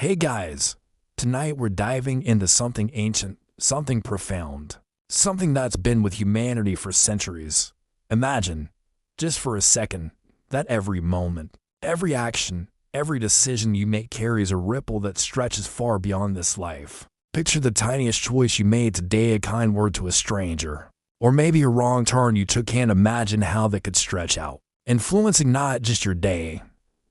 Hey guys, tonight we're diving into something ancient, something profound, something that's been with humanity for centuries. Imagine, just for a second, that every moment, every action, every decision you make carries a ripple that stretches far beyond this life. Picture the tiniest choice you made today, a kind word to a stranger, or maybe a wrong turn you took. Can't imagine how that could stretch out, influencing not just your day,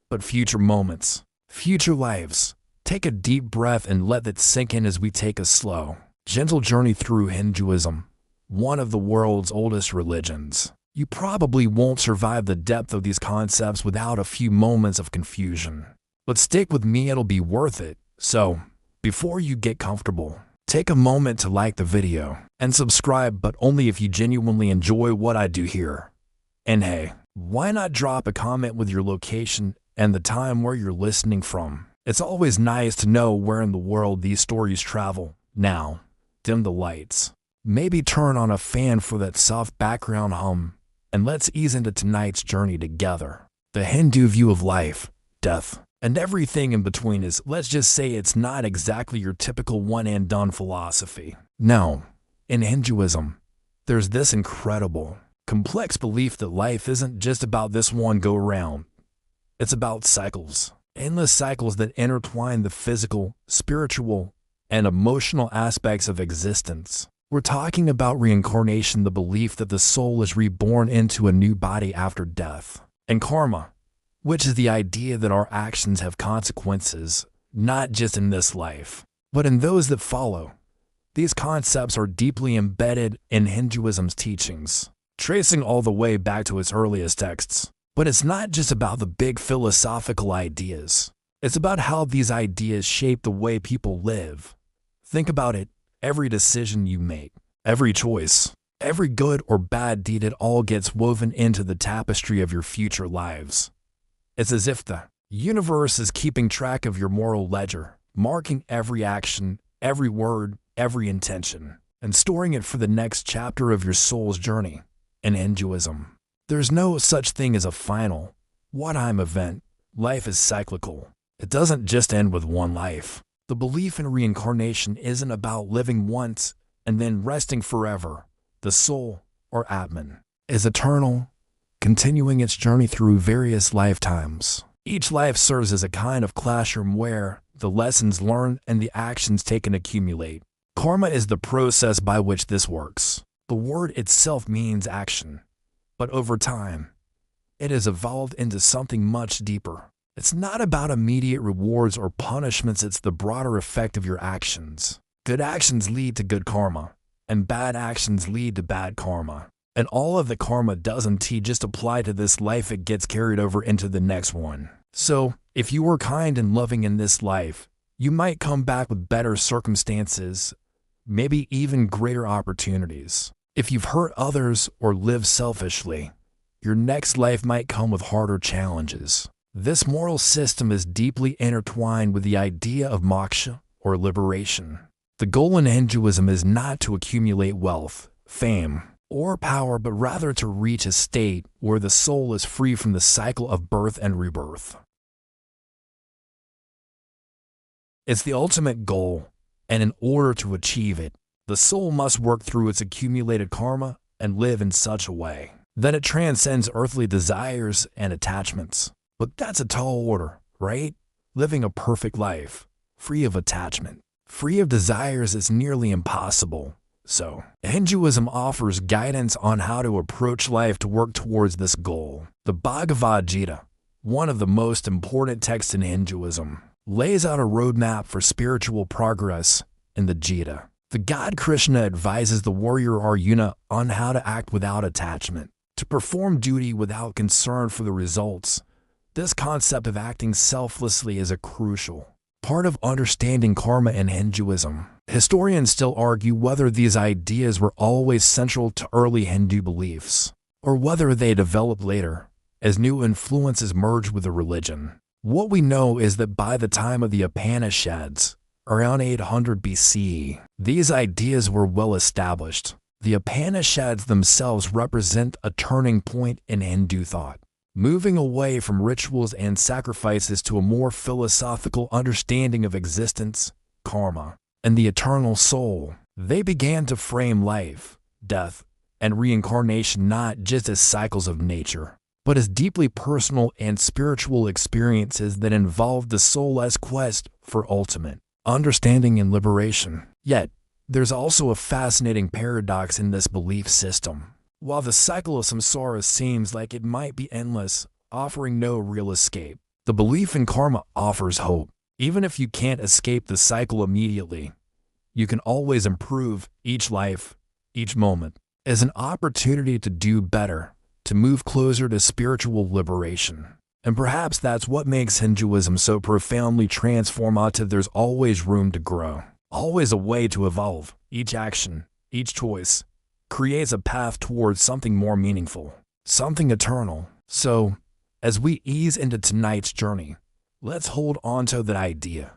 but future moments, future lives. Take a deep breath and let that sink in as we take a slow, gentle journey through Hinduism, one of the world's oldest religions. You probably won't survive the depth of these concepts without a few moments of confusion. But stick with me, it'll be worth it. So, before you get comfortable, take a moment to like the video and subscribe, but only if you genuinely enjoy what I do here. And hey, why not drop a comment with your location and the time where you're listening from? It's always nice to know where in the world these stories travel. Now, dim the lights. Maybe turn on a fan for that soft background hum, and let's ease into tonight's journey together. The Hindu view of life, death, and everything in between is, let's just say, it's not exactly your typical one-and-done philosophy. No, in Hinduism, there's this incredible, complex belief that life isn't just about this one go-around. It's about cycles. Endless cycles that intertwine the physical, spiritual, and emotional aspects of existence. We're talking about reincarnation, the belief that the soul is reborn into a new body after death, and karma, which is the idea that our actions have consequences, not just in this life, but in those that follow. These concepts are deeply embedded in Hinduism's teachings, tracing all the way back to its earliest texts. But it's not just about the big philosophical ideas. It's about how these ideas shape the way people live. Think about it. Every decision you make, every choice, every good or bad deed, it all gets woven into the tapestry of your future lives. It's as if the universe is keeping track of your moral ledger, marking every action, every word, every intention, and storing it for the next chapter of your soul's journey. In Hinduism, there's no such thing as a final, one-time event. Life is cyclical. It doesn't just end with one life. The belief in reincarnation isn't about living once and then resting forever. The soul, or Atman, is eternal, continuing its journey through various lifetimes. Each life serves as a kind of classroom where the lessons learned and the actions taken accumulate. Karma is the process by which this works. The word itself means action. But over time, it has evolved into something much deeper. It's not about immediate rewards or punishments, it's the broader effect of your actions. Good actions lead to good karma, and bad actions lead to bad karma. And all of the karma doesn't just apply to this life, it gets carried over into the next one. So, if you were kind and loving in this life, you might come back with better circumstances, maybe even greater opportunities. If you've hurt others or lived selfishly, your next life might come with harder challenges. This moral system is deeply intertwined with the idea of moksha, or liberation. The goal in Hinduism is not to accumulate wealth, fame, or power, but rather to reach a state where the soul is free from the cycle of birth and rebirth. It's the ultimate goal, and in order to achieve it, the soul must work through its accumulated karma and live in such a way that it transcends earthly desires and attachments. But that's a tall order, right? Living a perfect life, free of attachment, free of desires, is nearly impossible. So, Hinduism offers guidance on how to approach life to work towards this goal. The Bhagavad Gita, one of the most important texts in Hinduism, lays out a roadmap for spiritual progress. In the Gita, the god Krishna advises the warrior Arjuna on how to act without attachment, to perform duty without concern for the results. This concept of acting selflessly is a crucial part of understanding karma in Hinduism. Historians still argue whether these ideas were always central to early Hindu beliefs, or whether they developed later, as new influences merged with the religion. What we know is that by the time of the Upanishads, around 800 BCE, these ideas were well established. The Upanishads themselves represent a turning point in Hindu thought. moving away from rituals and sacrifices to a more philosophical understanding of existence, karma, and the eternal soul. They began to frame life, death, and reincarnation not just as cycles of nature, but as deeply personal and spiritual experiences that involve the soul's quest for ultimate understanding and liberation. Yet, there's also a fascinating paradox in this belief system. While the cycle of samsara seems like it might be endless, offering no real escape, the belief in karma offers hope. Even if you can't escape the cycle immediately, you can always improve each life, each moment, as an opportunity to do better, to move closer to spiritual liberation. And perhaps that's what makes Hinduism so profoundly transformative. There's always room to grow, always a way to evolve. Each action, each choice, creates a path towards something more meaningful, something eternal. So, as we ease into tonight's journey, let's hold on to that idea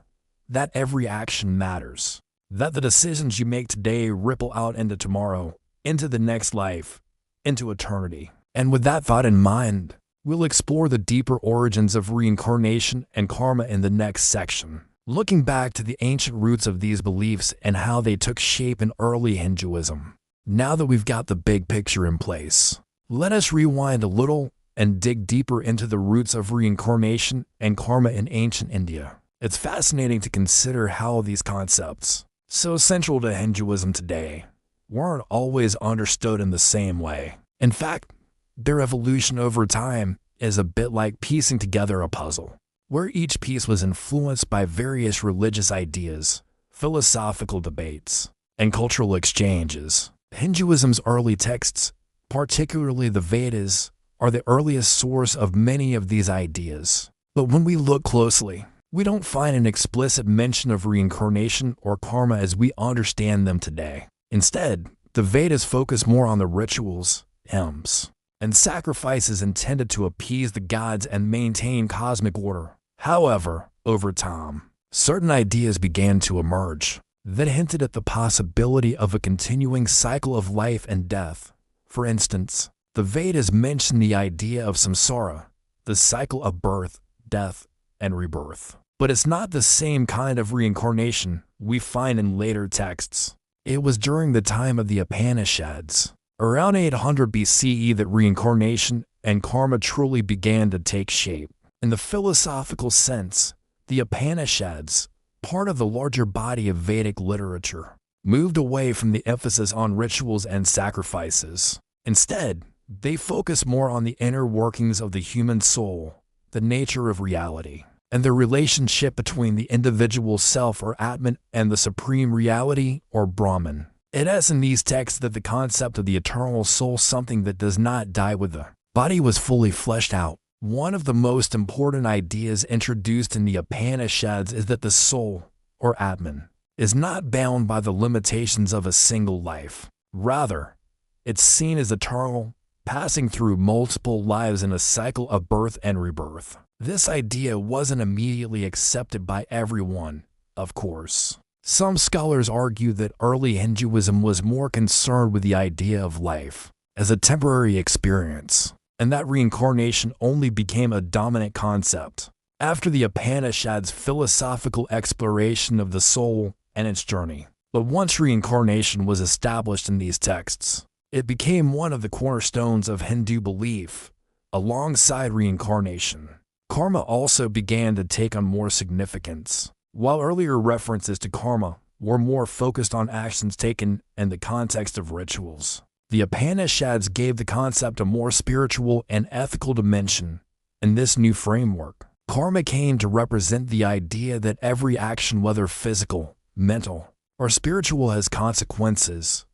that every action matters, that the decisions you make today ripple out into tomorrow, into the next life, into eternity. And with that thought in mind, we'll explore the deeper origins of reincarnation and karma in the next section, looking back to the ancient roots of these beliefs and how they took shape in early Hinduism. Now that we've got the big picture in place, let us rewind a little and dig deeper into the roots of reincarnation and karma in ancient India. It's fascinating to consider how these concepts, so central to Hinduism today, weren't always understood in the same way. In fact, their evolution over time is a bit like piecing together a puzzle, where each piece was influenced by various religious ideas, philosophical debates, and cultural exchanges. Hinduism's early texts, particularly the Vedas, are the earliest source of many of these ideas. But when we look closely, we don't find an explicit mention of reincarnation or karma as we understand them today. Instead, the Vedas focus more on the rituals, hymns, and sacrifices intended to appease the gods and maintain cosmic order. However, over time, certain ideas began to emerge that hinted at the possibility of a continuing cycle of life and death. For instance, the Vedas mention the idea of samsara, the cycle of birth, death, and rebirth. But it's not the same kind of reincarnation we find in later texts. It was during the time of the Upanishads, around 800 BCE, that reincarnation and karma truly began to take shape. In the philosophical sense, the Upanishads, part of the larger body of Vedic literature, moved away from the emphasis on rituals and sacrifices. Instead, they focus more on the inner workings of the human soul, the nature of reality, and the relationship between the individual self or Atman and the supreme reality or Brahman. It is in these texts that the concept of the eternal soul, something that does not die with the body, was fully fleshed out. One of the most important ideas introduced in the Upanishads is that the soul, or Atman, is not bound by the limitations of a single life. Rather, it's seen as eternal, passing through multiple lives in a cycle of birth and rebirth. This idea wasn't immediately accepted by everyone, of course. Some scholars argue that early Hinduism was more concerned with the idea of life as a temporary experience, and that reincarnation only became a dominant concept after the Upanishads' philosophical exploration of the soul and its journey. But once reincarnation was established in these texts, it became one of the cornerstones of Hindu belief. Alongside reincarnation, karma also began to take on more significance. While earlier references to karma were more focused on actions taken in the context of rituals, the Upanishads gave the concept a more spiritual and ethical dimension. In this new framework, karma came to represent the idea that every action, whether physical, mental, or spiritual, has consequences.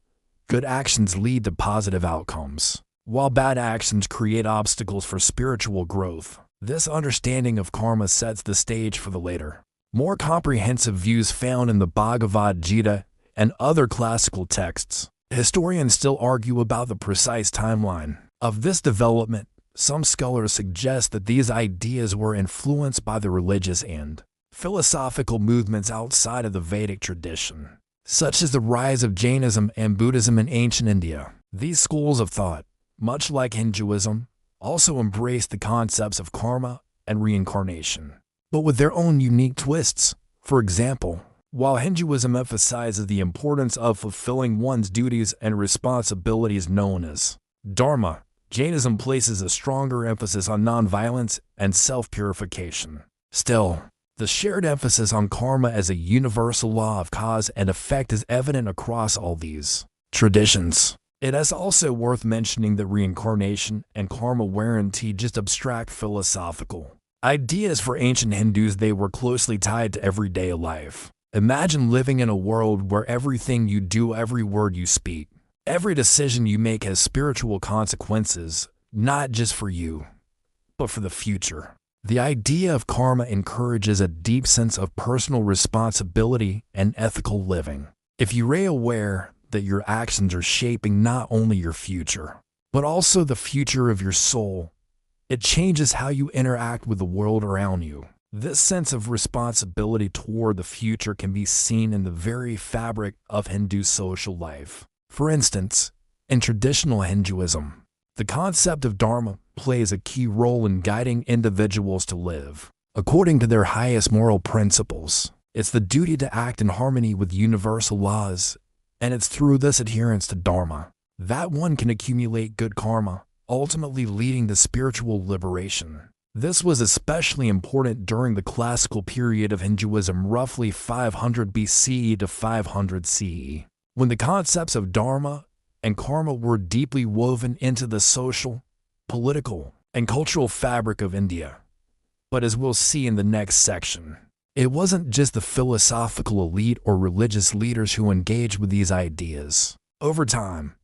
Good actions lead to positive outcomes, while bad actions create obstacles for spiritual growth. This understanding of karma sets the stage for the later, more comprehensive views found in the Bhagavad Gita and other classical texts. Historians still argue about the precise timeline of this development. Some scholars suggest that these ideas were influenced by the religious and philosophical movements outside of the Vedic tradition, such as the rise of Jainism and Buddhism in ancient India. These schools of thought, much like Hinduism, also embraced the concepts of karma and reincarnation, but with their own unique twists. For example, while Hinduism emphasizes the importance of fulfilling one's duties and responsibilities known as dharma, Jainism places a stronger emphasis on nonviolence and self-purification. Still, the shared emphasis on karma as a universal law of cause and effect is evident across all these traditions. It is also worth mentioning that reincarnation and karma weren't just abstract philosophical ideas for ancient Hindus. They were closely tied to everyday life. Imagine living in a world where everything you do, every word you speak, every decision you make has spiritual consequences, not just for you, but for the future. The idea of karma encourages a deep sense of personal responsibility and ethical living. If you are aware that your actions are shaping not only your future, but also the future of your soul, it changes how you interact with the world around you. This sense of responsibility toward the future can be seen in the very fabric of Hindu social life. For instance, in traditional Hinduism, the concept of dharma plays a key role in guiding individuals to live according to their highest moral principles. It's the duty to act in harmony with universal laws, and it's through this adherence to dharma that one can accumulate good karma, ultimately leading to spiritual liberation. This was especially important during the classical period of Hinduism, roughly 500 BCE to 500 CE, when the concepts of dharma and karma were deeply woven into the social, political, and cultural fabric of India. But as we'll see in the next section, it wasn't just the philosophical elite or religious leaders who engaged with these ideas. Over time,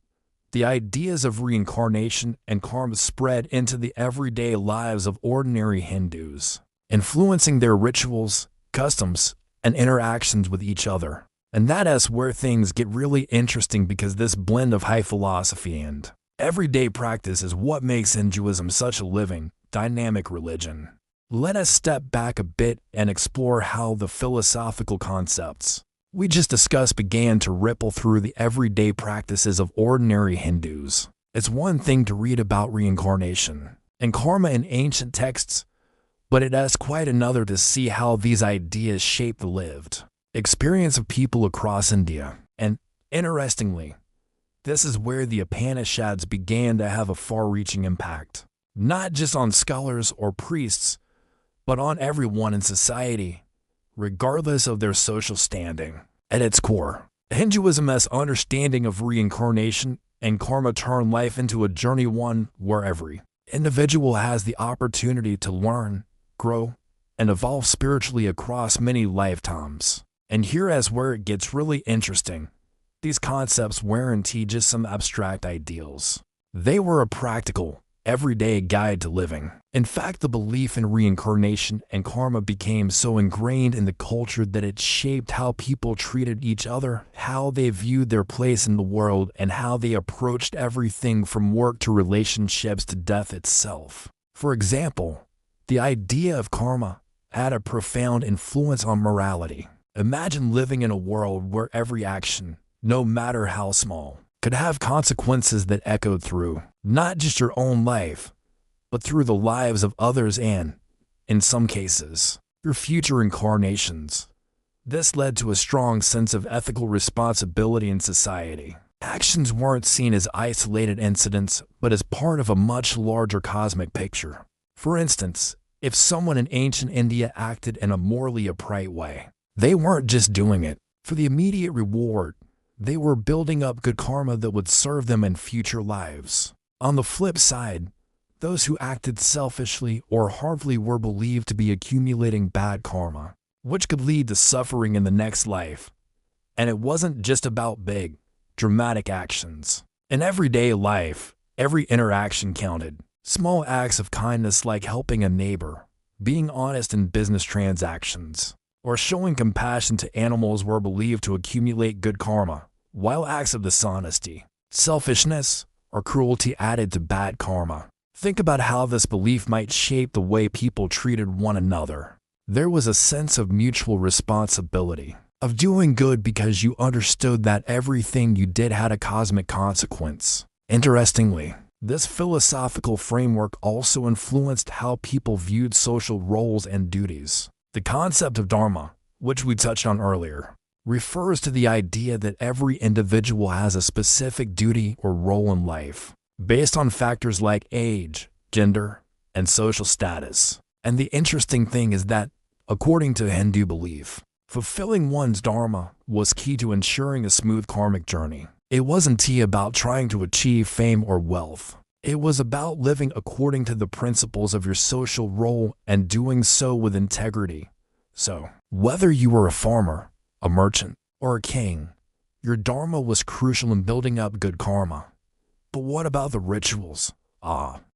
the ideas of reincarnation and karma spread into the everyday lives of ordinary Hindus, influencing their rituals, customs, and interactions with each other. And that is where things get really interesting, because this blend of high philosophy and everyday practice is what makes Hinduism such a living, dynamic religion. Let us step back a bit and explore how the philosophical concepts we just discussed began to ripple through the everyday practices of ordinary Hindus. It's one thing to read about reincarnation and karma in ancient texts, but it is quite another to see how these ideas shape the lived experience of people across India. And, interestingly, this is where the Upanishads began to have a far-reaching impact, not just on scholars or priests, but on everyone in society, regardless of their social standing. At its core, Hinduism's understanding of reincarnation and karma turn life into a journey, one where every individual has the opportunity to learn, grow, and evolve spiritually across many lifetimes. And here is where it gets really interesting. These concepts weren't just some abstract ideals. They were a practical, everyday guide to living. In fact, the belief in reincarnation and karma became so ingrained in the culture that it shaped how people treated each other, how they viewed their place in the world, and how they approached everything from work to relationships to death itself. For example, the idea of karma had a profound influence on morality. Imagine living in a world where every action, no matter how small, could have consequences that echoed through not just your own life, but through the lives of others and, in some cases, your future incarnations. This led to a strong sense of ethical responsibility in society. Actions weren't seen as isolated incidents, but as part of a much larger cosmic picture. For instance, if someone in ancient India acted in a morally upright way, they weren't just doing it for the immediate reward. They were building up good karma that would serve them in future lives. On the flip side, those who acted selfishly or harmfully were believed to be accumulating bad karma, which could lead to suffering in the next life. And it wasn't just about big, dramatic actions. In everyday life, every interaction counted. Small acts of kindness like helping a neighbor, being honest in business transactions, or showing compassion to animals were believed to accumulate good karma, while acts of dishonesty, selfishness, or cruelty added to bad karma. Think about how this belief might shape the way people treated one another. There was a sense of mutual responsibility, of doing good because you understood that everything you did had a cosmic consequence. Interestingly, This philosophical framework also influenced how people viewed social roles and duties. The concept of dharma, which we touched on earlier, refers to the idea that every individual has a specific duty or role in life, based on factors like age, gender, and social status. And the interesting thing is that, according to Hindu belief, fulfilling one's dharma was key to ensuring a smooth karmic journey. It wasn't about trying to achieve fame or wealth. It was about living according to the principles of your social role and doing so with integrity. So, whether you were a farmer, a merchant, or a king, your dharma was crucial in building up good karma. But what about the rituals?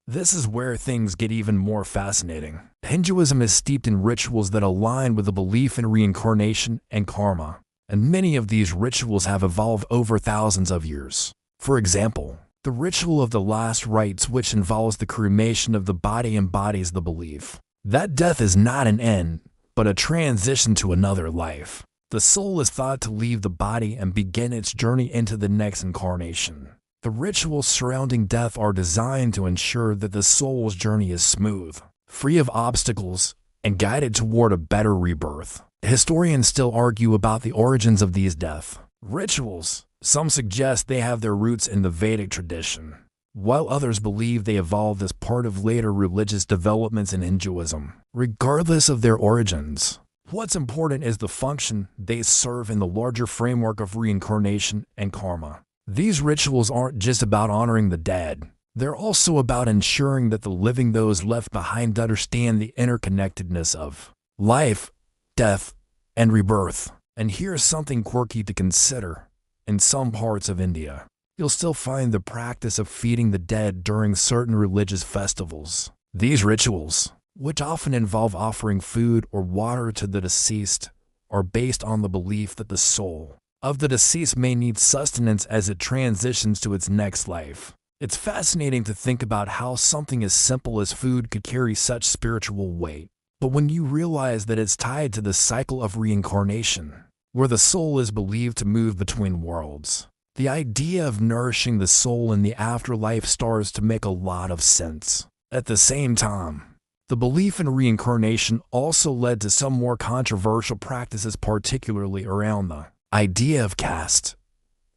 This is where things get even more fascinating. Hinduism is steeped in rituals that align with the belief in reincarnation and karma, and many of these rituals have evolved over thousands of years. For example, the ritual of the last rites, which involves the cremation of the body, embodies the belief that death is not an end, but a transition to another life. The soul is thought to leave the body and begin its journey into the next incarnation. The rituals surrounding death are designed to ensure that the soul's journey is smooth, free of obstacles, and guided toward a better rebirth. Historians still argue about the origins of these death rituals. Some suggest they have their roots in the Vedic tradition, while others believe they evolved as part of later religious developments in Hinduism. Regardless of their origins, what's important is the function they serve in the larger framework of reincarnation and karma. These rituals aren't just about honoring the dead. They're also about ensuring that the living, those left behind, understand the interconnectedness of life, death, and rebirth. And here's something quirky to consider. In some parts of India, you'll still find the practice of feeding the dead during certain religious festivals. These rituals, which often involve offering food or water to the deceased, are based on the belief that the soul of the deceased may need sustenance as it transitions to its next life. It's fascinating to think about how something as simple as food could carry such spiritual weight. But when you realize that it's tied to the cycle of reincarnation, where the soul is believed to move between worlds, the idea of nourishing the soul in the afterlife starts to make a lot of sense. At the same time, the belief in reincarnation also led to some more controversial practices, particularly around the idea of caste.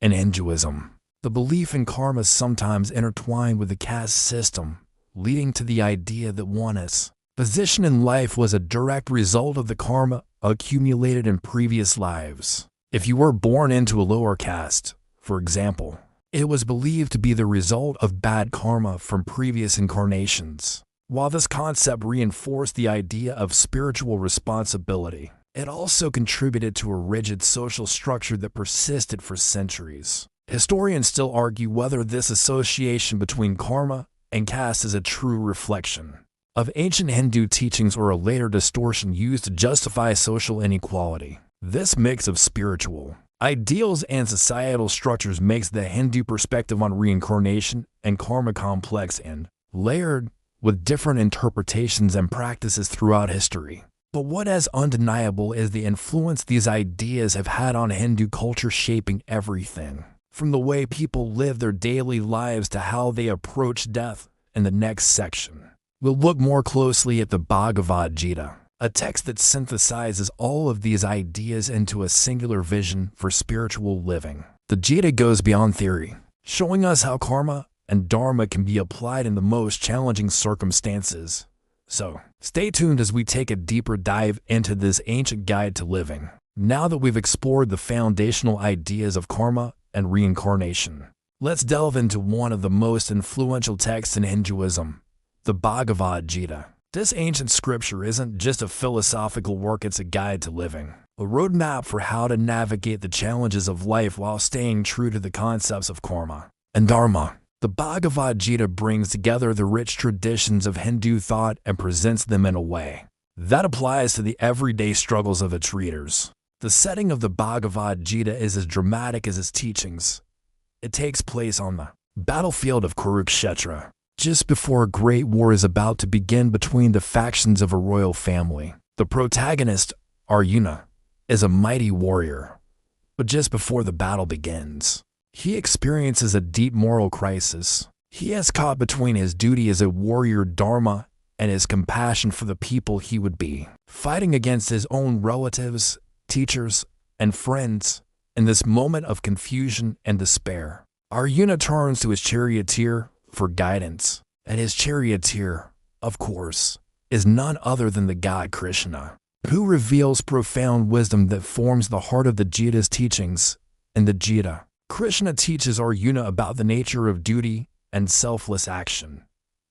In Hinduism, the belief in karma is sometimes intertwined with the caste system, leading to the idea that one's position in life was a direct result of the karma accumulated in previous lives. If you were born into a lower caste, for example, it was believed to be the result of bad karma from previous incarnations. While this concept reinforced the idea of spiritual responsibility, it also contributed to a rigid social structure that persisted for centuries. Historians still argue whether this association between karma and caste is a true reflection of ancient Hindu teachings or a later distortion used to justify social inequality. This mix of spiritual ideals and societal structures makes the Hindu perspective on reincarnation and karma complex and layered, with different interpretations and practices throughout history. But what is undeniable is the influence these ideas have had on Hindu culture, shaping everything from the way people live their daily lives to how they approach death. In the next section, we'll look more closely at the Bhagavad Gita, a text that synthesizes all of these ideas into a singular vision for spiritual living. The Gita goes beyond theory, showing us how karma and dharma can be applied in the most challenging circumstances. So, stay tuned as we take a deeper dive into this ancient guide to living. Now that we've explored the foundational ideas of karma and reincarnation, let's delve into one of the most influential texts in Hinduism, the Bhagavad Gita. This ancient scripture isn't just a philosophical work, it's a guide to living, a roadmap for how to navigate the challenges of life while staying true to the concepts of karma and dharma. The Bhagavad Gita brings together the rich traditions of Hindu thought and presents them in a way that applies to the everyday struggles of its readers. The setting of the Bhagavad Gita is as dramatic as its teachings. It takes place on the battlefield of Kurukshetra, just before a great war is about to begin between the factions of a royal family. The protagonist, Arjuna, is a mighty warrior, but just before the battle begins, he experiences a deep moral crisis. He is caught between his duty as a warrior dharma and his compassion for the people he would be, fighting against his own relatives, teachers, and friends. In this moment of confusion and despair, Arjuna turns to his charioteer for guidance, and his charioteer, of course, is none other than the god Krishna, who reveals profound wisdom that forms the heart of the Gita's teachings. In the Gita, Krishna teaches Arjuna about the nature of duty and selfless action.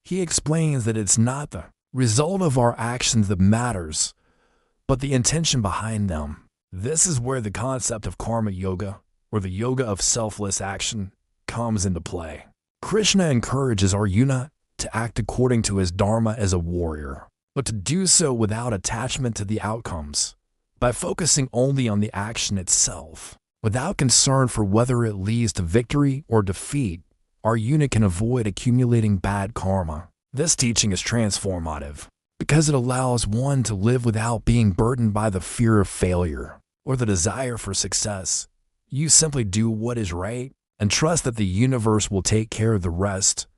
He explains that it's not the result of our actions that matters, but the intention behind them. This is where the concept of karma yoga, or the yoga of selfless action, comes into play. Krishna encourages Arjuna to act according to his dharma as a warrior, but to do so without attachment to the outcomes, by focusing only on the action itself. Without concern for whether it leads to victory or defeat, Arjuna can avoid accumulating bad karma. This teaching is transformative because it allows one to live without being burdened by the fear of failure or the desire for success. You simply do what is right and trust that the universe will take care of the rest.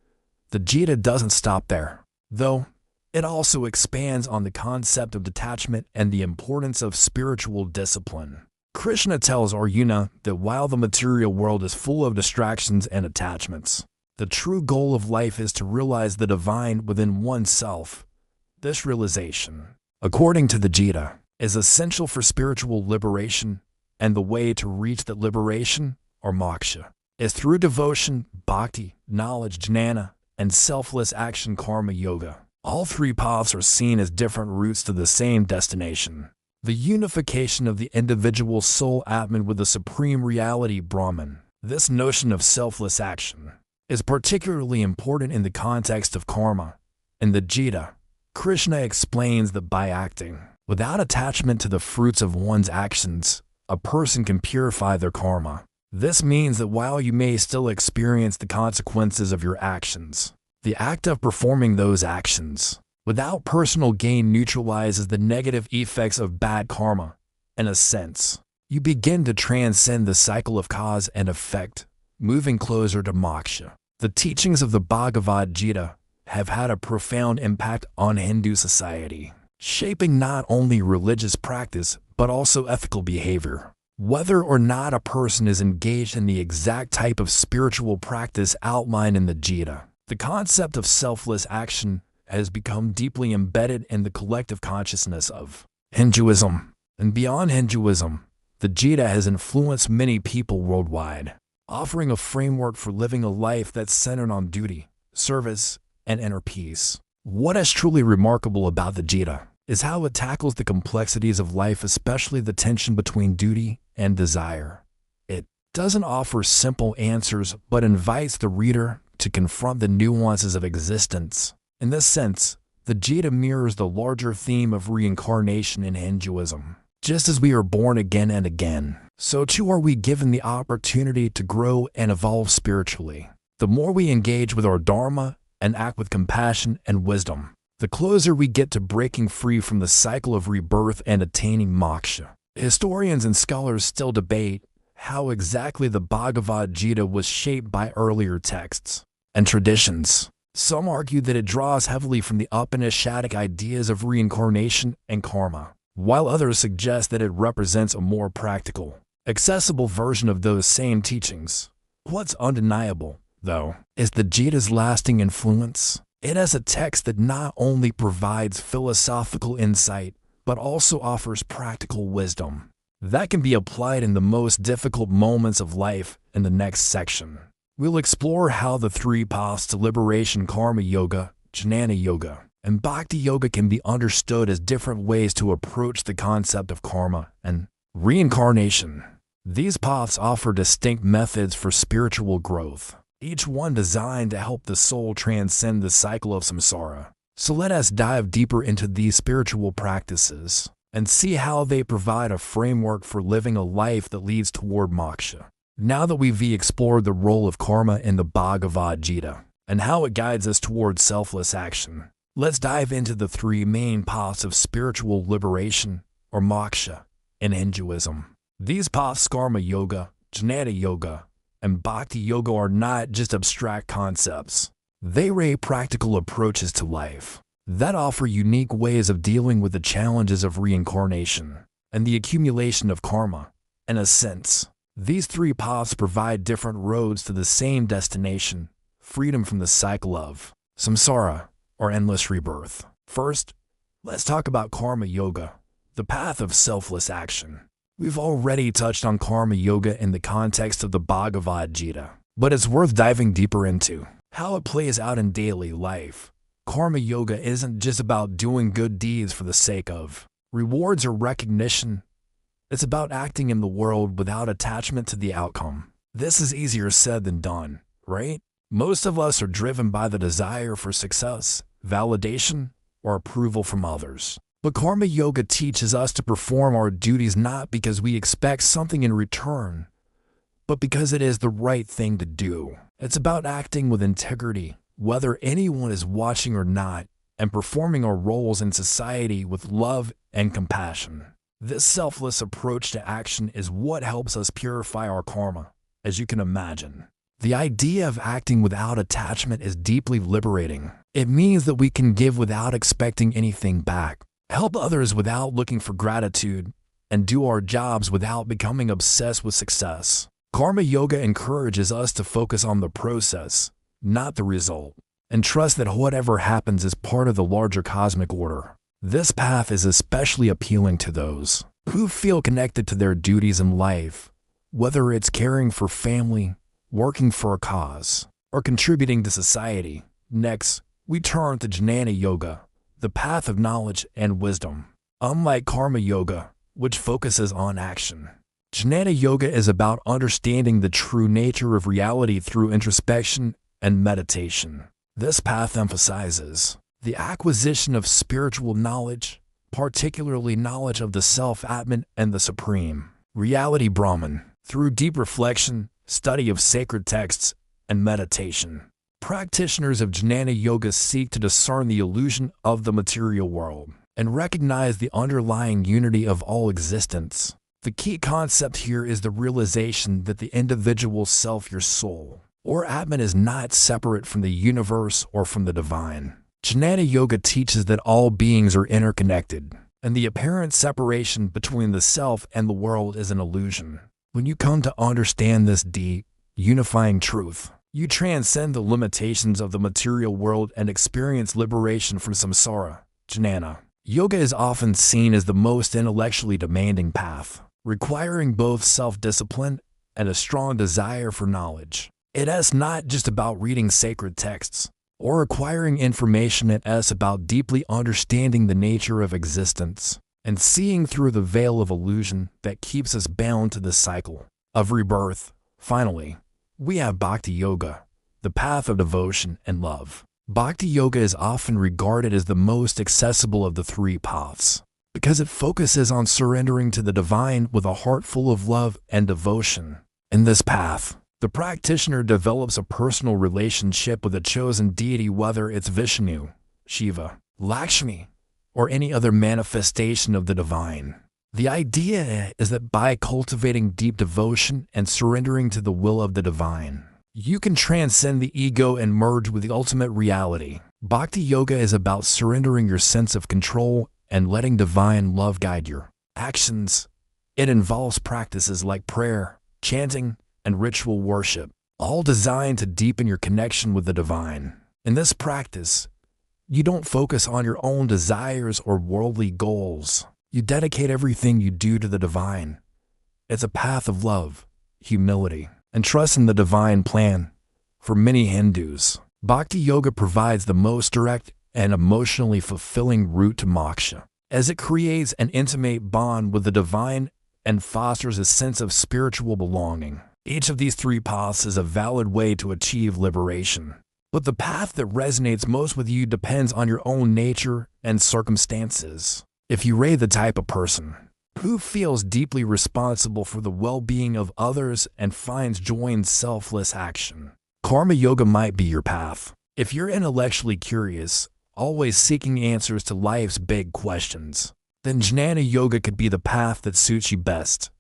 The Gita doesn't stop there, though. It also expands on the concept of detachment and the importance of spiritual discipline. Krishna tells Arjuna that while the material world is full of distractions and attachments, the true goal of life is to realize the divine within oneself. This realization, according to the Gita, is essential for spiritual liberation, and the way to reach that liberation, or moksha, is through devotion, bhakti, knowledge, jnana, and selfless action karma yoga. All three paths are seen as different routes to the same destination: the unification of the individual soul Atman with the supreme reality Brahman. This notion of selfless action is particularly important in the context of karma. In the Gita, Krishna explains that by acting without attachment to the fruits of one's actions, a person can purify their karma. This means that while you may still experience the consequences of your actions, the act of performing those actions without personal gain neutralizes the negative effects of bad karma. In a sense, you begin to transcend the cycle of cause and effect, moving closer to moksha. The teachings of the Bhagavad Gita have had a profound impact on Hindu society, shaping not only religious practice but also ethical behavior. Whether or not a person is engaged in the exact type of spiritual practice outlined in the Gita, the concept of selfless action has become deeply embedded in the collective consciousness of Hinduism. And beyond Hinduism, the Gita has influenced many people worldwide, offering a framework for living a life that's centered on duty, service, and inner peace. What is truly remarkable about the Gita is how it tackles the complexities of life, especially the tension between duty and desire. It doesn't offer simple answers, but invites the reader to confront the nuances of existence. In this sense, the Gita mirrors the larger theme of reincarnation in Hinduism. Just as we are born again and again, so too are we given the opportunity to grow and evolve spiritually. The more we engage with our dharma and act with compassion and wisdom, the closer we get to breaking free from the cycle of rebirth and attaining moksha. Historians and scholars still debate how exactly the Bhagavad Gita was shaped by earlier texts and traditions. Some argue that it draws heavily from the Upanishadic ideas of reincarnation and karma, while others suggest that it represents a more practical, accessible version of those same teachings. What's undeniable, though, is the Gita's lasting influence. It is a text that not only provides philosophical insight, but also offers practical wisdom that can be applied in the most difficult moments of life. In the next section, we'll explore how the three paths to liberation, karma yoga, jnana yoga, and bhakti yoga, can be understood as different ways to approach the concept of karma and reincarnation. These paths offer distinct methods for spiritual growth, each one designed to help the soul transcend the cycle of samsara. So let us dive deeper into these spiritual practices and see how they provide a framework for living a life that leads toward moksha. Now that we've explored the role of karma in the Bhagavad Gita and how it guides us towards selfless action, let's dive into the three main paths of spiritual liberation, or moksha, in Hinduism. These paths, karma yoga, jnana yoga, and bhakti yoga, are not just abstract concepts. They ray practical approaches to life that offer unique ways of dealing with the challenges of reincarnation and the accumulation of karma. In a sense, these three paths provide different roads to the same destination: freedom from the cycle of samsara, or endless rebirth. First, let's talk about karma yoga, the path of selfless action. We've already touched on karma yoga in the context of the Bhagavad Gita, but it's worth diving deeper into how it plays out in daily life. Karma yoga isn't just about doing good deeds for the sake of rewards or recognition. It's about acting in the world without attachment to the outcome. This is easier said than done, right? Most of us are driven by the desire for success, validation, or approval from others. But karma yoga teaches us to perform our duties not because we expect something in return, but because it is the right thing to do. It's about acting with integrity, whether anyone is watching or not, and performing our roles in society with love and compassion. This selfless approach to action is what helps us purify our karma, as you can imagine. The idea of acting without attachment is deeply liberating. It means that we can give without expecting anything back, help others without looking for gratitude, and do our jobs without becoming obsessed with success. Karma yoga encourages us to focus on the process, not the result, and trust that whatever happens is part of the larger cosmic order. This path is especially appealing to those who feel connected to their duties in life, whether it's caring for family, working for a cause, or contributing to society. Next, we turn to Jnana Yoga, the path of knowledge and wisdom. Unlike Karma Yoga, which focuses on action, Jnana Yoga is about understanding the true nature of reality through introspection and meditation. This path emphasizes the acquisition of spiritual knowledge, particularly knowledge of the Self-Atman and the Supreme Reality Brahman, through deep reflection, study of sacred texts, and meditation. Practitioners of Jnana Yoga seek to discern the illusion of the material world and recognize the underlying unity of all existence. The key concept here is the realization that the individual self, your soul, or Atman, is not separate from the universe or from the divine. Jnana Yoga teaches that all beings are interconnected, and the apparent separation between the self and the world is an illusion. When you come to understand this deep, unifying truth, you transcend the limitations of the material world and experience liberation from samsara. Jnana Yoga is often seen as the most intellectually demanding path, requiring both self-discipline and a strong desire for knowledge. It is not just about reading sacred texts or acquiring information. It is about deeply understanding the nature of existence and seeing through the veil of illusion that keeps us bound to the cycle of rebirth. Finally, we have Bhakti Yoga, the path of devotion and love. Bhakti Yoga is often regarded as the most accessible of the three paths because it focuses on surrendering to the divine with a heart full of love and devotion. In this path, the practitioner develops a personal relationship with a chosen deity, whether it's Vishnu, Shiva, Lakshmi, or any other manifestation of the divine. The idea is that by cultivating deep devotion and surrendering to the will of the divine, you can transcend the ego and merge with the ultimate reality. Bhakti Yoga is about surrendering your sense of control and letting divine love guide your actions. It involves practices like prayer, chanting, and ritual worship, all designed to deepen your connection with the divine. In this practice, you don't focus on your own desires or worldly goals. You dedicate everything you do to the divine. It's a path of love, humility, and trust in the divine plan. For many Hindus, Bhakti Yoga provides the most direct and emotionally fulfilling route to moksha, as it creates an intimate bond with the divine and fosters a sense of spiritual belonging. Each of these three paths is a valid way to achieve liberation, but the path that resonates most with you depends on your own nature and circumstances. If you are the type of person who feels deeply responsible for the well-being of others and finds joy in selfless action, Karma Yoga might be your path. If you're intellectually curious, always seeking answers to life's big questions, then Jnana Yoga could be the path that suits you best.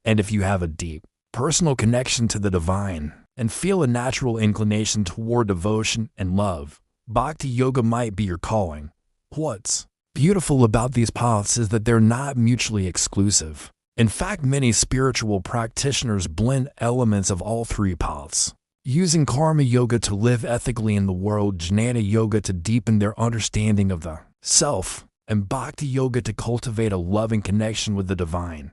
And if you have a deep, personal connection to the divine, and feel a natural inclination toward devotion and love, Bhakti Yoga might be your calling. What's beautiful about these paths is that they're not mutually exclusive. In fact, many spiritual practitioners blend elements of all three paths, using Karma Yoga to live ethically in the world, Jnana Yoga to deepen their understanding of the self, and Bhakti Yoga to cultivate a loving connection with the divine.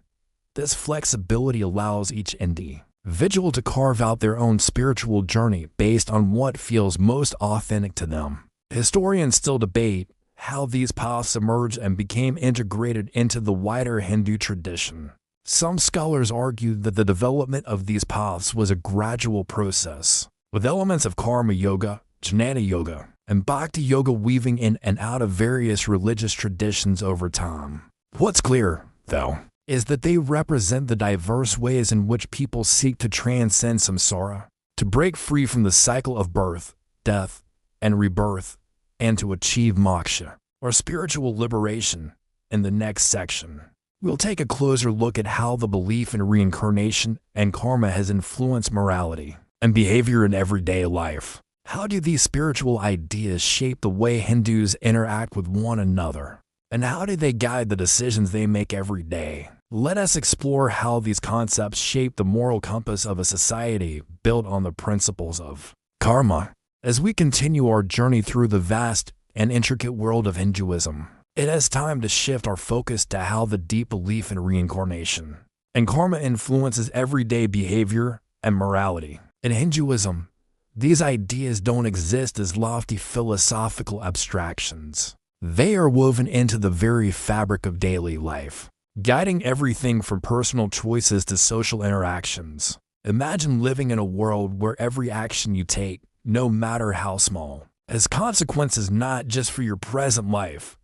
This flexibility allows each individual to carve out their own spiritual journey based on what feels most authentic to them. Historians still debate how these paths emerged and became integrated into the wider Hindu tradition. Some scholars argue that the development of these paths was a gradual process, with elements of Karma Yoga, Jnana Yoga, and Bhakti Yoga weaving in and out of various religious traditions over time. What's clear, though, is that they represent the diverse ways in which people seek to transcend samsara, to break free from the cycle of birth, death, and rebirth, and to achieve moksha, or spiritual liberation. In the next section, we'll take a closer look at how the belief in reincarnation and karma has influenced morality and behavior in everyday life. How do these spiritual ideas shape the way Hindus interact with one another? And how do they guide the decisions they make every day? Let us explore how these concepts shape the moral compass of a society built on the principles of karma. As we continue our journey through the vast and intricate world of Hinduism, it is time to shift our focus to how the deep belief in reincarnation and karma influences everyday behavior and morality. In Hinduism, these ideas don't exist as lofty philosophical abstractions. They are woven into the very fabric of daily life, guiding everything from personal choices to social interactions. Imagine living in a world where every action you take, no matter how small, has consequences not just for your present life,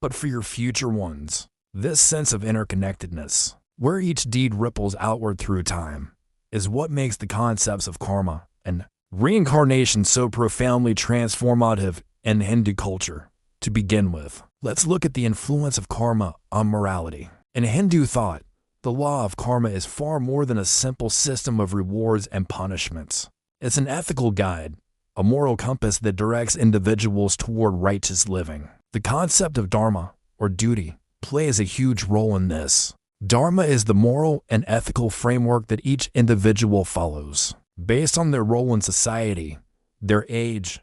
but for your future ones. This sense of interconnectedness, where each deed ripples outward through time, is what makes the concepts of karma and reincarnation so profoundly transformative in Hindu culture. To begin with, let's look at the influence of karma on morality. In Hindu thought, the law of karma is far more than a simple system of rewards and punishments. It's an ethical guide, a moral compass that directs individuals toward righteous living. The concept of dharma, or duty, plays a huge role in this. Dharma is the moral and ethical framework that each individual follows, based on their role in society, their age,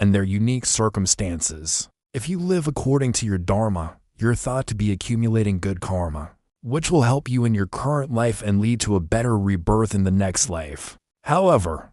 and their unique circumstances. If you live according to your dharma, you're thought to be accumulating good karma, which will help you in your current life and lead to a better rebirth in the next life. However,